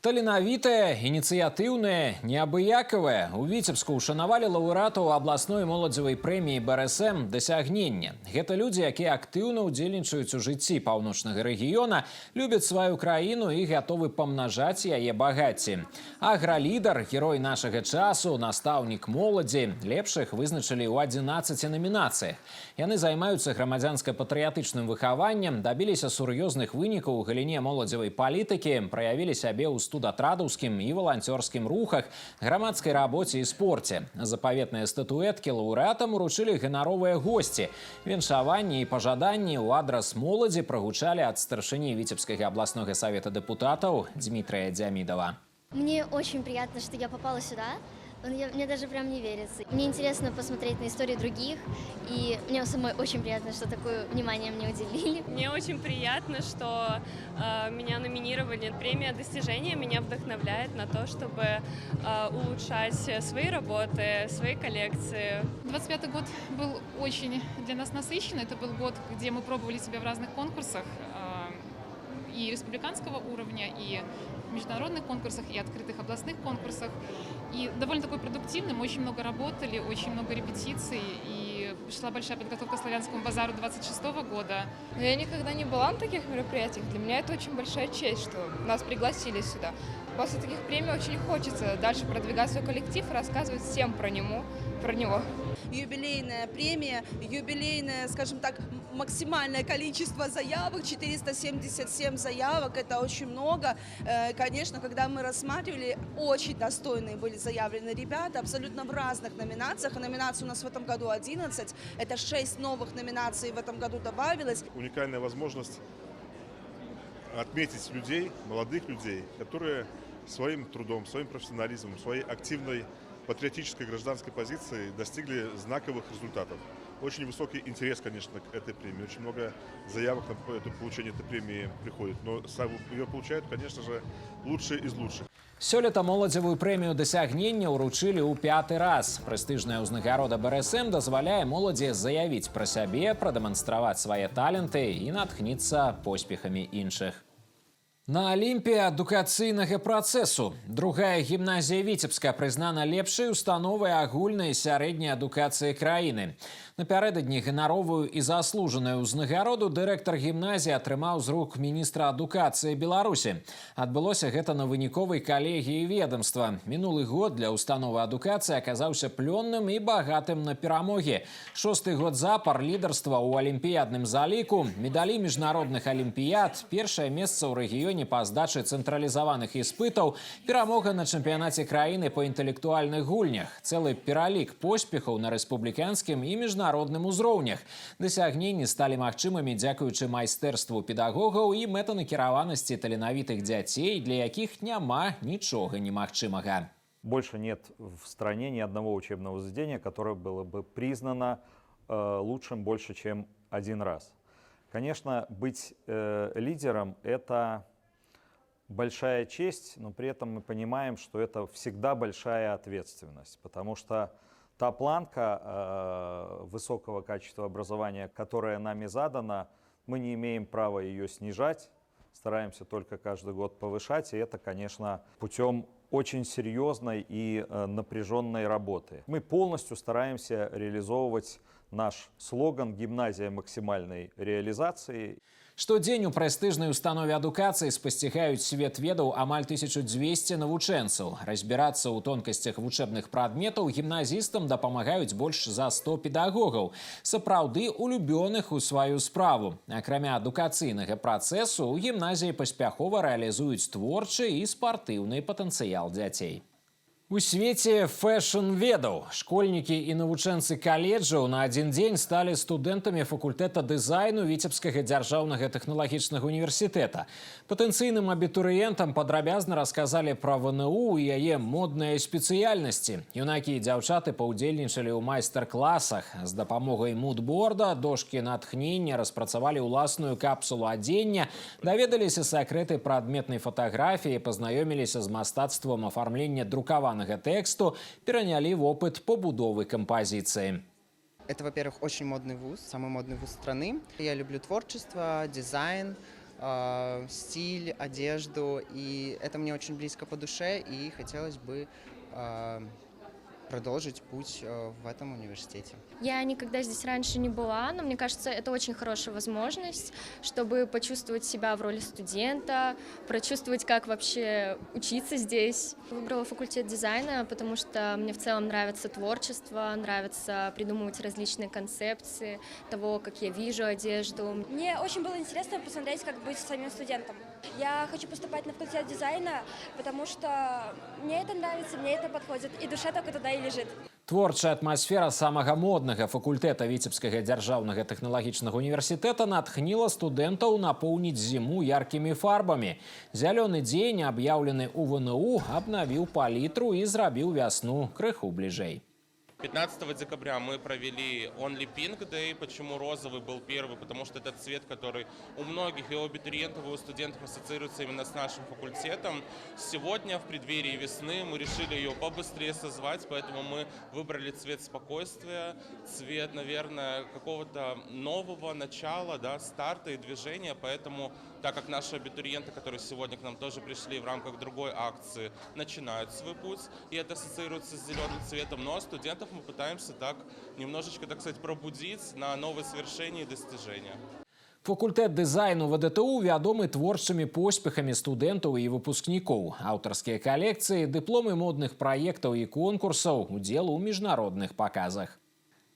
Таленавітая, ініцыятыўная, неабыякавая. У Віцебску ушанавалі лаўрэатаў абласной моладзевай прэміі БРСМ «Дасягнення». Гэта людзі, якія актыўна ўдзельнічаюць у жыцці паўночнага рэгіёна, любяць сваю краіну і гатовы памнажаць яе багацці. Агралідар, герой нашага часу, настаўнік моладзі. Лепшых вызначылі ў 11 намінацыях. Яны займаюцца грамадзянска-патрыятычным выхаваннем, дабіліся сур'ёзных вынікаў у галіне моладзевай палітыкі, праявілі сябе ў студатрадаўскім і валанцёрскім рухах, грамадскай рабоце і спорце. Запаветныя статуэткі лаўрэатам уручылі ганаровыя госці. Віншаванні і пажаданні ў адрас моладзі прагучалі ад старшыні Віцебскага абласнога савета дэпутатаў Дмітрия Дзямідова. Мне очень приятно, что я попала сюда. Мне даже прям не верится. Мне интересно посмотреть на истории других, и мне самой очень приятно, что такое внимание мне уделили. Мне очень приятно, что меня номинировали. Премия достижения меня вдохновляет на то, чтобы улучшать свои работы, свои коллекции. 25-й год был очень для нас насыщенный. Это был год, где мы пробовали себя в разных конкурсах и республиканского уровня, и международных конкурсах, и открытых областных конкурсах. И довольно такой продуктивный, мы очень много работали, очень много репетиций, и шла большая подготовка к Славянскому базару 26-го года. Я никогда не была на таких мероприятиях. Для меня это очень большая честь, что нас пригласили сюда. После таких премий очень хочется дальше продвигать свой коллектив, рассказывать всем про него, про него. Юбилейная премия, юбилейное, скажем так, максимальное количество заявок, 477 заявок, это очень много. Конечно, когда мы рассматривали, очень достойные были заявлены ребята, абсолютно в разных номинациях. Номинаций у нас в этом году 11, это 6 новых номинаций в этом году добавилось. Уникальная возможность отметить людей, молодых людей, которые своим трудом, своим профессионализмом, своей активной патриотической гражданской позиции достигли знаковых результатов. Очень высокий интерес, конечно, к этой премии. Очень много заявок на получение этой премии приходит. Но ее получают, конечно же, лучшие из лучших. Сёлета моладзевую прэмію дасягнення ўручылі ў 5-й раз. Прэстыжная ўзнагарода БРСМ дазваляе моладзі заявіць пра сябе, прадэманстраваць свае таленты і натхніцца поспехамі іншых. На Олімпе адукацыйнага працэсу. Другая гімназія Віцебска прызнана лепшай установай агульнай і сярэдняй адукацыі краіны. Напярэдадні ганаровую і заслужаную ўзнагароду дырэктар гімназіі атрымаў з рук міністра адукацыі Беларусі. Адбылося гэта на выніковай калегіі ведомства. Мінулы год для установы адукацыі аказаўся плённым і багатым на перамогі. 6-й год запар лідарства ў алімпіядным заліку, медалі міжнародных алімпіяд, першае месца ў рэгіёне па здачы цэнтралізаваных іспытаў, перамога на чэмпіянаце краіны па інтэлектуальных гульнях, цэлы пералік поспехаў на рэспубліканскім і міжнародным узроўнях. Дасягненні сталі магчымымі дзякуючы майстэрству педагогаў і мэтанакіраванасці таленавітых дзяцей, для якіх няма нічога немагчымага. Больше нет в стране ни одного учебного заведения, которое было бы признано лучшим больше, чем один раз. Конечно, быть лидером – это большая честь, но при этом мы понимаем, что это всегда большая ответственность, потому что та планка высокого качества образования, которая нами задана, мы не имеем права ее снижать, стараемся только каждый год повышать, и это, конечно, путем очень серьезной и напряженной работы. Мы полностью стараемся реализовывать наш слоган «Гимназия максимальной реализации». Штодзень у прэстыжнай установе адукацыі спасцігаюць свет ведаў амаль 1200 навучэнцаў. Разбірацца ў тонкасцях вучэбных прадметаў гімназістам дапамагаюць больш за 100 педагогаў, сапраўды улюбёных у сваю справу. Акрамя адукацыйнага працэсу, у гімназіі паспяхова рэалізуюць творчы і спартыўны патэнцыял дзяцей. У свеце фэшн-ведаў школьнікі і навучэнцы каледжаў на адзін дзень сталі студэнтамі факультэта дызайну Віцебскага дзяржаўнага тэхналагічнага універсітэта. Патэнцыйным абітурыентам падрабязна расказалі пра ВНУ і яе модныя спецыяльнасці. Юнакі і дзяўчаты паўдзельнічалі ў майстар-класах. З дапамогай мудборда, дошкі натхнення распрацавалі ўласную капсулу адзення, даведаліся сакрэты прадметнай фатаграфіі, пазнаёміліся з мастацтвам афармлення друкаваных тексту, перанялі опыт побудовы композиции. Это, во-первых, очень модный вуз, самый модный вуз страны. Я люблю творчество, дизайн, стиль, одежду, и это мне очень близко по душе, и хотелось бы продолжить путь в этом университете. Я никогда здесь раньше не была, но мне кажется, это очень хорошая возможность, чтобы почувствовать себя в роли студента, прочувствовать, как вообще учиться здесь. Выбрала факультет дизайна, потому что мне в целом нравится творчество, нравится придумывать различные концепции того, как я вижу одежду. Мне очень было интересно посмотреть, как быть самим студентом. Я хочу поступать на факультет дизайна, потому что мне это нравится, мне это подходит, и душа только туда и лежит. Творчая атмасфера самага моднага факультэта Віцебскага дзяржаўнага тэхналагічнага універсітэта натхніла студэнтаў напоўніць зіму яркімі фарбамі. Зялёны дзень, аб'яўлены ў ВНУ, абнавіў палітру і зрабіў вясну крыху бліжэй. 15 декабря мы провели Only Pink Day. Почему розовый был первый? Потому что это цвет, который у многих и у абитуриентов, и у студентов ассоциируется именно с нашим факультетом. Сегодня, в преддверии весны, мы решили ее побыстрее созвать, поэтому мы выбрали цвет спокойствия, цвет, наверное, какого-то нового начала, да, старта и движения. Поэтому, так как наши абитуриенты, которые сегодня к нам тоже пришли в рамках другой акции, начинают свой путь, и это ассоциируется с зеленым цветом, но студентов мы пытаемся так немножечко, так сказать, пробудить на новые свершения и достижения. Факультэт дызайну ВДТУ вядомы творчымі поспехамі студэнтаў і выпускнікоў. Аўтарскія калекцыі, дыпломы модных праектаў і конкурсаў, удзел у міжнародных паказах.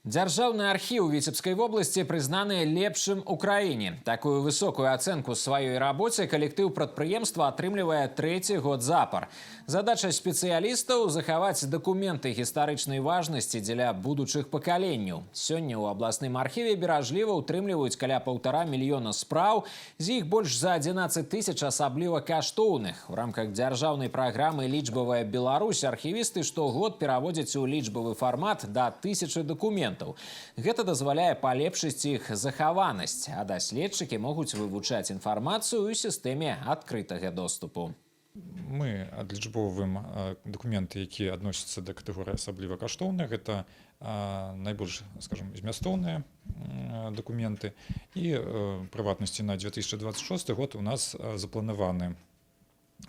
Дзяржаўны архіў Віцебскай вобласці прызнаны лепшым у краіне. Такую высокую ацэнку сваёй рабоце калектыў прадпрыемства атрымлівае 3-й год запар. Задача спецыялістаў – захаваць дакументы гістарычнай важнасці дзеля будучых пакаленняў. Сёння ў абласным архіве беражліва ўтрымліваюць каля 1,5 мільёна спраў, з іх больш за 11 000 асабліва каштоўных. У рамках дзяржаўнай праграмы «Лічбавая Беларусь» архівісты штогод пераводзяць у лічбавы фармат да 1000 дакументаў. Гэта дазваляе палепшыць іх захаванасць, а даследчыкі могуць вывучаць інфармацыю ў сістэме адкрытага доступу. Мы адлічбоўваем дакументы, якія адносяцца да катэгорыі асабліва каштоўных. Гэта найбольш, скажем, змястоўныя дакументы. І прыватнасці на 2026 год у нас запланаваны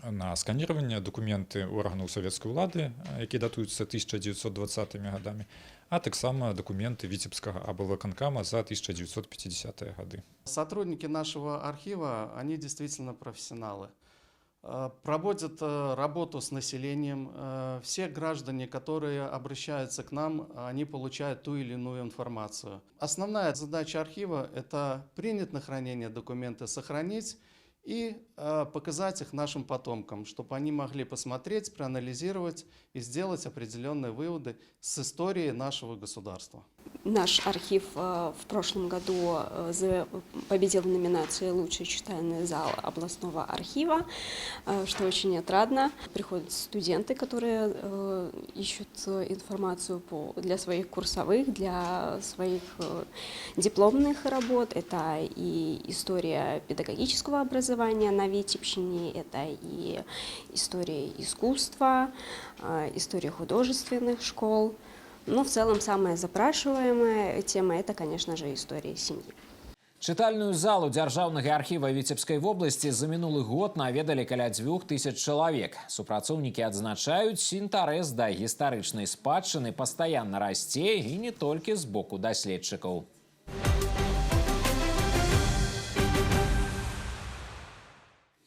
на сканирование документы органов советской улады, які датуюцца 1920 годами, а таксама документы Витебского облвыканкама за 1950-е годы. Сотрудники нашего архива, они действительно профессионалы. Проводят работу с населением. Все граждане, которые обращаются к нам, они получают ту или иную информацию. Основная задача архива – это принять на хранение документы, сохранить и показать их нашим потомкам, чтобы они могли посмотреть, проанализировать и сделать определенные выводы с истории нашего государства. Наш архив в прошлом году победил в номинации «Лучший читальный зал областного архива», что очень отрадно. Приходят студенты, которые ищут информацию для своих курсовых, для своих дипломных работ. Это и история педагогического образования на Витебщине, это и история искусства, история художественных школ. Но в целом самая запрашиваемая тема – это, конечно же, история семьи. Чытальную залу Дзяржаўнага архіва Віцебскай вобласці за мінулы год наведалі каля 2000 чалавек. Супрацоўнікі адзначаюць, інтарэс да гістарычнай спадчыны пастаянна расце і не толькі з боку даследчыкаў.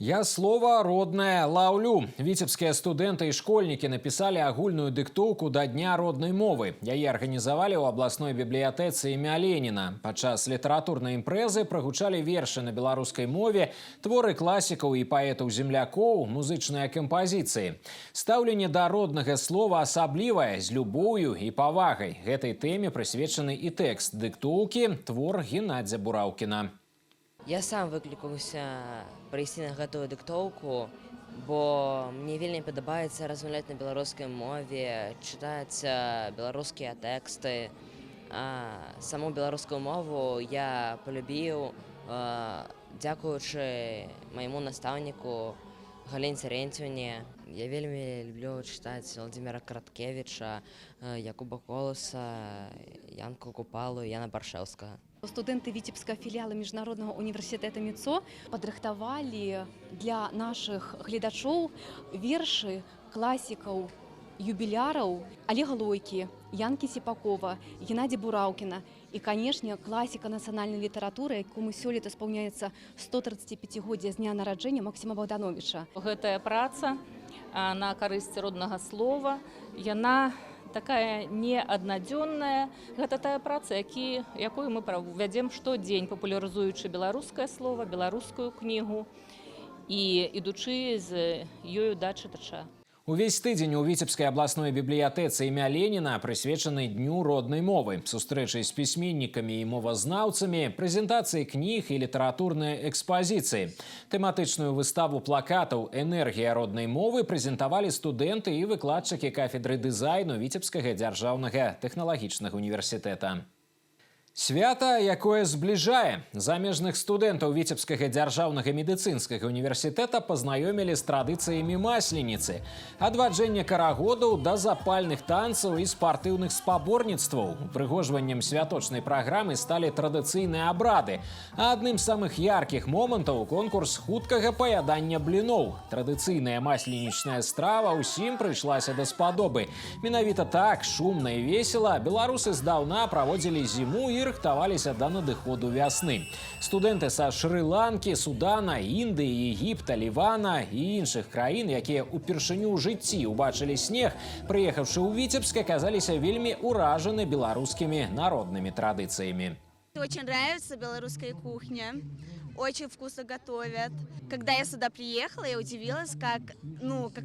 Я слово родное лаўлю. Віцебскія студэнты і школьнікі напісалі агульную дыктоўку да Дня роднай мовы. Яе арганізавалі ў абласной бібліятэцы імя Леніна. Падчас літаратурнай імпрэзы прагучалі вершы на беларускай мове, творы класікаў і паэтаў-землякоў, музычныя кампазіцыі. Стаўленне да роднага слова асаблівае, з любоўю і павагай. Гэтай тэме прысвечаны і тэкст дыктоўкі, твор Геннадзя Бураўкіна. Я сам выклікаўся прыйсці на гэтую дыктоўку, бо мне вельмі падабаецца размаўляць на беларускай мове, чытаць беларускія тэксты. Саму беларускую мову я полюбіў, дзякуючы майму настаўніку Галіне Цярэнцевне. Я вельмі люблю чытаць Владимира Краткевича, Якуба Колоса, Янку Купалу і Яна Баршэўскага. Студенты Витебского филиала Международного университета МИЦО падрыхтавалі для наших гледачоў вершы класікаў, юбіляраў Олега Лойкі, Янкі Сіпакова, Геннадзя Бураўкіна і, канешне, класіка нацыянальнай літаратуры, якому сёлета спаўняецца 135-годдзе з дня нараджэння Максіма Богдановича. Гэтая праца на карысць роднага слова, яна такая неаднадзённая. Гэта тая праца, якую мы вядзем штодзень, папулярызуючы беларускае слова, беларускую кнігу і ідучы з ёю да чытача. Увесь тыдзень у Віцебскай абласной бібліятэцы імя Леніна прысвечаны Дню роднай мовы. Сустрэчы з пісьменнікамі і мовазнаўцамі, прэзентацыі кніг і літаратурныя экспазіцыі. Тэматычную выставу плакатаў «Энергія роднай мовы» прэзентавалі студэнты і выкладчыкі кафедры дызайну Віцебскага дзяржаўнага тэхналагічнага універсітэта. Свята, якое збліжае. Замежных студэнтаў Віцебскага дзяржаўнага медыцынскага універсітэта пазнаёмілі з традыцыямі масленіцы. Ад ваджэння карагодаў да запальных танцаў і спартыўных спаборніцтваў. Упрыгожваннем святочнай праграмы сталі традыцыйныя абрады. А адным з самых яркіх момантаў – конкурс хуткага паядання бліноў. Традыцыйная масленічная страва ўсім прыйшлася даспадобы. Менавіта так, шумна і весела, беларусы здаўна праводзілі зіму і рыхтаваліся да надыходу вясны. Студэнты са Шры-Ланкі, Судана, Індыі, Егіпта, Лівана і іншых краін, якія ўпершыню ў жыцці ўбачылі снег, прыехаўшы ў Віцебск, аказаліся вельмі ўражаны беларускімі народнымі традыцыямі. Очень нравится белорусская кухня. Очень вкусно готовят. Когда я сюда приехала, я удивилась, как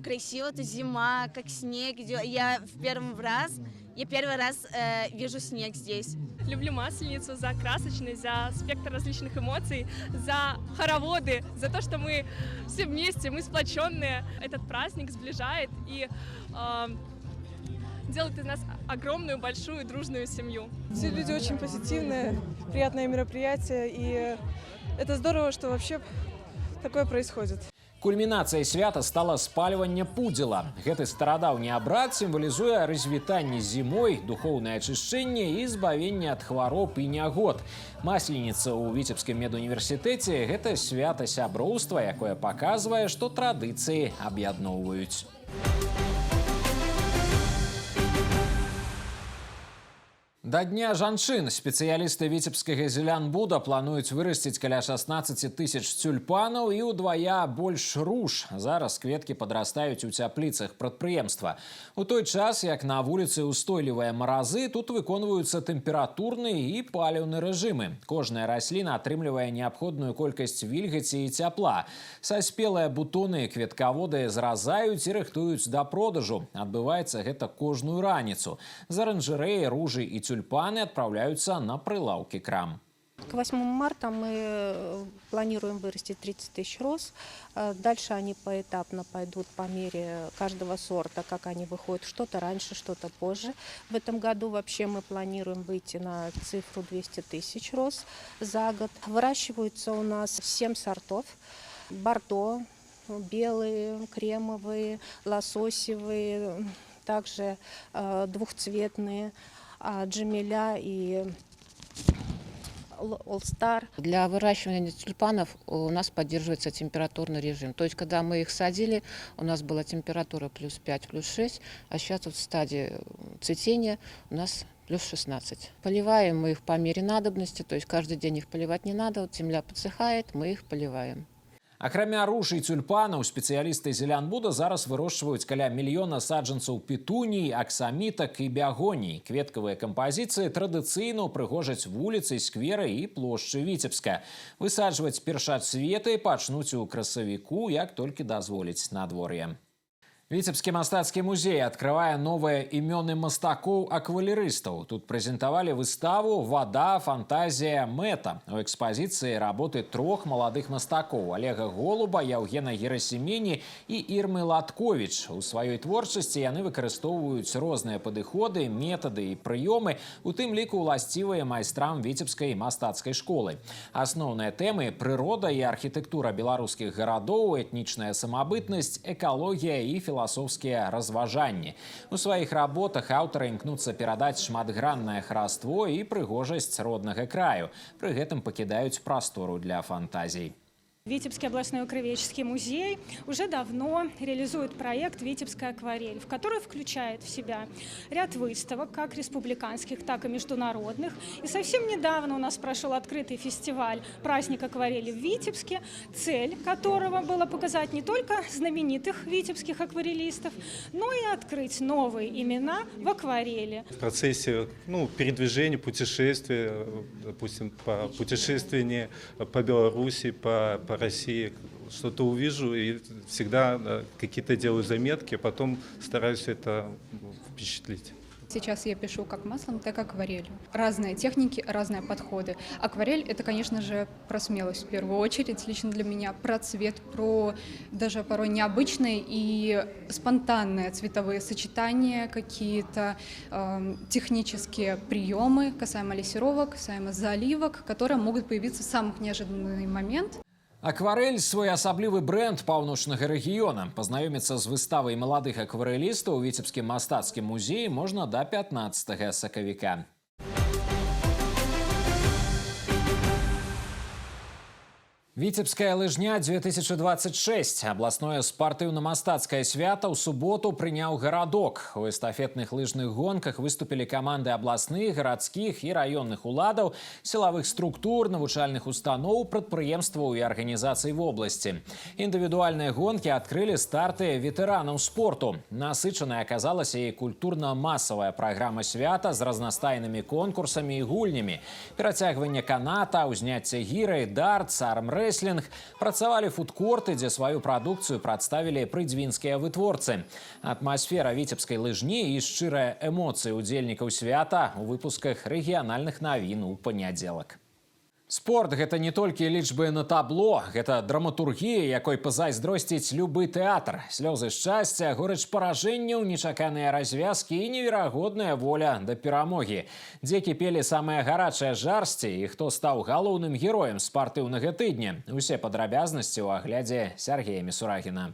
красиво тут зима, как снег идет. Я первый раз вижу снег здесь. Люблю Масленицу за красочность, за спектр различных эмоций, за хороводы, за то, что мы все вместе, мы сплоченные. Этот праздник сближает и делает из нас огромную, большую, дружную семью. Все люди очень позитивные, приятное мероприятие, и это здорово, что вообще такое происходит. Кульмінацыяй свята стала спальванне пудзела. Гэты старадаўні абрад сімвалізуе развітанне з зімой, духоўнае ачышчэнне і збавенне ад хвароб і нягод. Масленіца ў Віцебскім медуніверсітэце – гэта свята сяброўства, якое паказвае, што традыцыі аб'ядноўваюць. Да Дня жанчын спецыялісты віцебскага зелянбуда плануюць вырасціць каля 16 тысяч тюльпанаў і ўдвая больш руж. Зараз кветкі падрастаюць у цяпліцах прадпрыемства. У той час, як на вуліцы ўстойлівыя маразы, тут выконваюцца тэмпературны і паліўны рэжымы. Кожная расліна атрымлівае неабходную колькасць вільгаці і цяпла. Саспелыя бутоны кветкаводы зразаюць і рыхтуюць да продажу. Адбываецца гэта кожную раніцу. З аранжарэі ружы і тюльпаны отправляются на прилавки крам. К 8 марта мы планируем вырастить 30 тысяч роз. Дальше они поэтапно пойдут по мере каждого сорта, как они выходят. Что-то раньше, что-то позже. В этом году вообще мы планируем выйти на цифру 200 тысяч роз за год. Выращиваются у нас 7 сортов. Бордо, белые, кремовые, лососевые, также двухцветные. Джамиля и All-Star. Для выращивания тюльпанов у нас поддерживается температурный режим. То есть, когда мы их садили, у нас была температура плюс 5, плюс 6, а сейчас вот в стадии цветения у нас плюс 16. Поливаем мы их по мере надобности, то есть каждый день их поливать не надо. Вот земля подсыхает, мы их поливаем. Акрамя руж і тюльпанаў, спецыялісты зелянбуда зараз вырошчваюць каля мільёна саджанцаў петуній, аксамітак і бягоній. Кветкавыя кампазіцыі традыцыйна ўпрыгожаць вуліцы, скверы і плошчы Віцебска. Высаджваць першацветы пачнуць у красавіку, як толькі дазволіць надвор'е. Віцебскі мастацкі музей открывае новыя імёны мастакоў-аквалерыстаў. Тут прэзентавалі выставу «Вада, фантазія, мэта». У экспазіцыі работы 3 маладых мастакоў – Олега Голуба, Яўгена Герасімені і Ірмы Латковіч. У сваёй творчасці яны выкарыстоўваюць розныя падыходы, метады і прыёмы, у тым ліку ўласцівыя майстрам Віцебскай мастацкай школы. Асноўныя тэмы – прырода і архітэктура беларускіх гарадоў, этнічная самабытнасць, экалогія і філасофскія разважанні. У сваіх работах аўтары імкнуцца перадаць шматграннае хараство і прыгожасць роднага краю. Пры гэтым пакідаюць прастору для фантазій. Витебский областной краеведческий музей уже давно реализует проект «Витебская акварель», в который включает в себя ряд выставок, как республиканских, так и международных. И совсем недавно у нас прошел открытый фестиваль «Праздник акварели» в Витебске, цель которого была показать не только знаменитых витебских акварелистов, но и открыть новые имена в акварели. В процессе передвижения, путешествия, допустим, по путешествию по Беларуси, по России, что-то увижу и всегда какие-то делаю заметки, а потом стараюсь это впечатлить. Сейчас я пишу как маслом, так и акварелью. Разные техники, разные подходы. Акварель — это, конечно же, про смелость в первую очередь, лично для меня, про цвет, про даже порой необычные и спонтанные цветовые сочетания, какие-то технические приемы касаемо лессировок, касаемо заливок, которые могут появиться в самых неожиданный момент. Акварель – своеасаблівы бренд паўночнага рэгіёна. Пазнаёміцца з выставай маладых акварэлістаў у Віцебскім мастацкім музеі можна да 15 сакавіка. Віцебская лыжня 2026. Абласное спартыўна-мастацкае свята ў суботу прыняў гарадок. У эстафетных лыжных гонках выступілі каманды абласных, гарадскіх і раённых уладаў, сілавых структур, навучальных устаноў, прадпрыемстваў і арганізацый вобласці. Індывідуальныя гонкі адкрылі старты ветэранаў спорту. Насычаная аказалася і культурна-масавая праграма свята з разнастайнымі конкурсамі і гульнямі. Перацягванне каната, узняцце гіры, дартс, армрэслінг. Працавалі фудкорты, дзе сваю прадукцыю прадставілі прыдзвінскія вытворцы. Атмасфера віцебскай лыжні і шчырыя эмоцыі удзельнікаў свята у выпусках рэгіянальных навін у панядзелак. Спорт – гэта не толькі лічбы на табло, гэта драматургія, якой пазайздросціць любы тэатр. Слёзы шчасця, горыч паражэнняў, нечаканыя развязкі і неверагодная воля да перамогі. Дзе кіпелі самыя гарачыя жарсці і хто стаў галоўным героем спартыўнага тыдня. Усе падрабязнасці ў аглядзе Сергея Мисурагіна.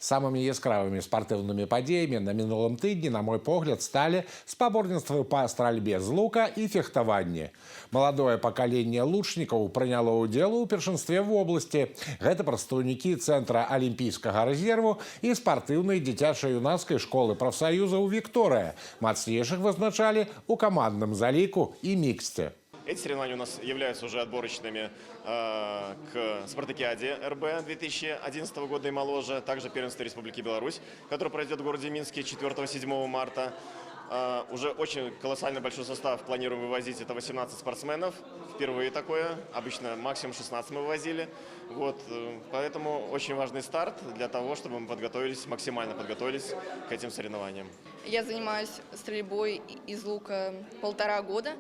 Самыми яскравыми спортивными падзеямі на мінулым тыдні, на мой погляд, стали спаборніцтвы па стральбе з лука і фехтаванне. Маладое пакаленне лучнікаў прыняло ўдзел у першынстве вобласці. Гэта прадстаўнікі Цэнтра алімпійскага рэзерву і спартыўнай дзіцяча-юнацкай школы прафсаюзаў «Виктория». Мацнейшых вызначалі у камандным заліку і міксце. Эти соревнования у нас являются уже отборочными к спартакиаде РБ 2011 года и моложе, также первенство Республики Беларусь, которое пройдет в городе Минске 4-7 марта. Уже очень колоссально большой состав планируем вывозить, это 18 спортсменов, впервые такое, обычно максимум 16 мы вывозили. Вот, поэтому очень важный старт для того, чтобы мы максимально подготовились к этим соревнованиям. Я занимаюсь стрельбой из лука 1,5 года.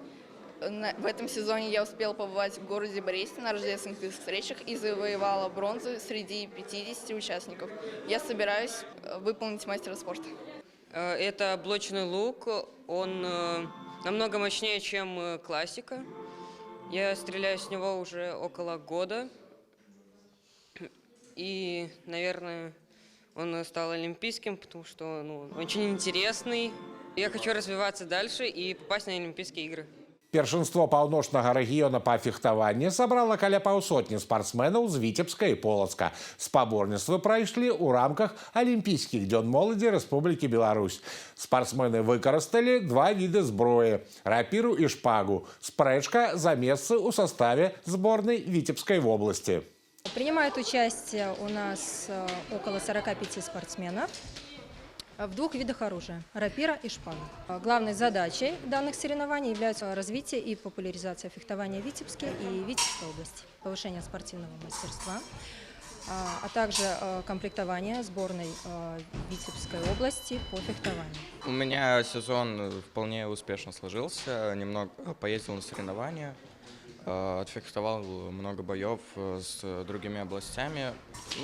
В этом сезоне я успела побывать в городе Бресте на рождественских встречах и завоевала бронзу среди 50 участников. Я собираюсь выполнить мастера спорта. Это блочный лук, он намного мощнее, чем классика. Я стреляю с него уже около года. И, наверное, он стал олимпийским, потому что очень интересный. Я хочу развиваться дальше и попасть на Олимпийские игры. Першынство паўночнага рэгіёна па фехтаванні сабрала каля паўсотні спартсменаў з Віцебска і Полацка. Спаборніцтвы прайшлі ў рамках Алімпійскіх дзён моладзі Рэспублікі Беларусь. Спартсмены выкарысталі два віды зброі – рапіру і шпагу. Спрэчка за месцы ў составе зборнай Віцебскай вобласці. Принимают участие у нас около 45 спортсменов в двух видах оружия – рапира и шпага. Главной задачей данных соревнований является развитие и популяризация фехтования в Витебске и Витебской области, повышение спортивного мастерства, а также комплектование сборной Витебской области по фехтованию. У меня сезон вполне успешно сложился, немного поездил на соревнования, отфехтовал много боев с другими областями,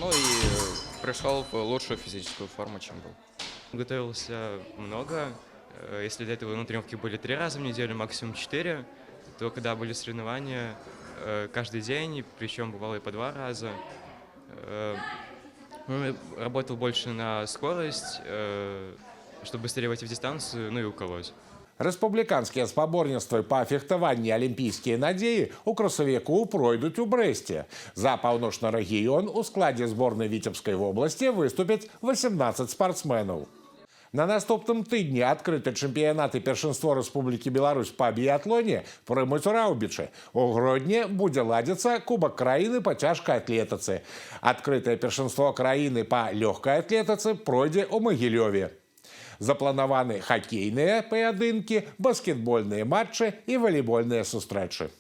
ну и пришел в лучшую физическую форму, чем был. Готовился много. Если до этого тренировки были 3 раза в неделю, максимум 4, то когда были соревнования каждый день, причем бывало и по 2 раза. Работал больше на скорость, чтобы быстрее войти в дистанцию, ну и уколоть. Рэспубліканскія спаборніцтвы па фехтаванні алімпійскія надзеі ў красавіку пройдуць у Брэсце. За паўночны рэгіён у складзе зборнай Віцебскай вобласці выступяць 18 спартсменаў. На наступным тыдні адкрыты чэмпіянат і першынство Рэспублікі Беларусь па біятлоне прымуць у Раўбічы. У грудні будзе ладзіцца Кубак краіны па цяжкай атлетыцы. Адкрытае першынство краіны па лёгкай атлетыцы пройдзе ў Магілёве. Запланаваны хакейныя паядынкі, баскетбольныя матчы і валейбольныя сустрэчы.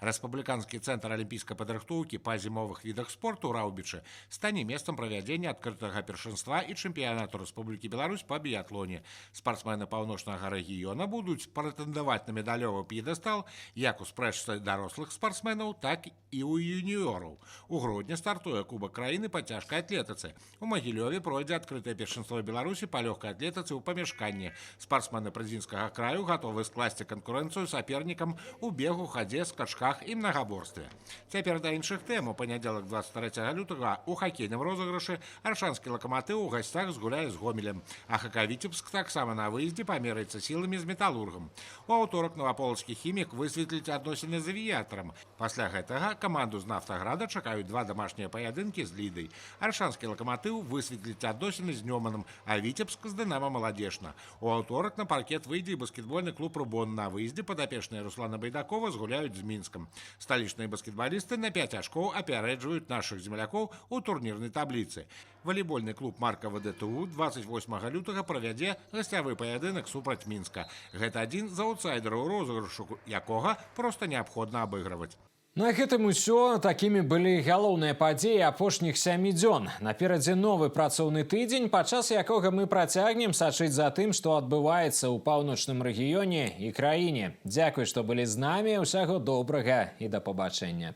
Рэспубліканскі цэнтр алімпійскай падрыхтоўкі па зімовых відах спорту Раўбічы стане месцам правядзення адкрытага першынства і чэмпіянату Рэспублікі Беларусь па біятлоне. Спартсмены паўночнага рэгіёна будуць прэтэндаваць на медалёвы п'едэстал як у спрэчцы дарослых спартсменаў, так і ў юніёраў. У грудні стартуе Кубак краіны па цяжкай атлетыцы. У Магілёве пройдзе адкрытае першынство Беларусі па лёгкай атлетыцы ў памяшканні. Спартсмены прыдзінскага краю гатовы скласці канкурэнцыю сапернікам у бегу, хадзе, скачках скаках і мнагаборстве. Цяпер да іншых тэм. У панядзелак 23 лютага у хакейным розыгрышы аршанскі лакаматыў у гасцях згуляе з Гомелем, а ХК Віцебск таксама на выездзе памерыцца сіламі з металургам. У аўторак новаполацкі хімік высветліць адносіны з авіятарам. Пасля гэтага каманду з Нафтаграда чакаюць 2 домашнія паядынкі з Лідай. Аршанскі лакаматыў высветліць адносіны з Нёманам, а Віцебск з Дынама Маладзешна. У аўторак на паркет выйдзе і баскетбольны клуб «Рубон». На выездзе падапечныя Руслана Байдакова згуляюць з Мінскам. Сталічныя баскетбалісты на 5 ачкоў апярэджваюць нашых землякоў у турнірнай табліцы. Валейбольны клуб «Марка ВДТУ» 28 лютага правядзе гасцявы паядынак супраць Мінска. Гэта адзін з аўтсайдераў розыгрышу, якога проста неабходна абыгрываць. На гэтым усё. Такімі былі галоўныя падзеі апошніх 7 дзён. Наперадзе новы працоўны тыдзень, падчас якога мы працягнем сачыць за тым, што адбываецца ў паўночным рэгіёне і краіне. Дзякуй, што былі з намі. Усяго добрага і да пабачэння.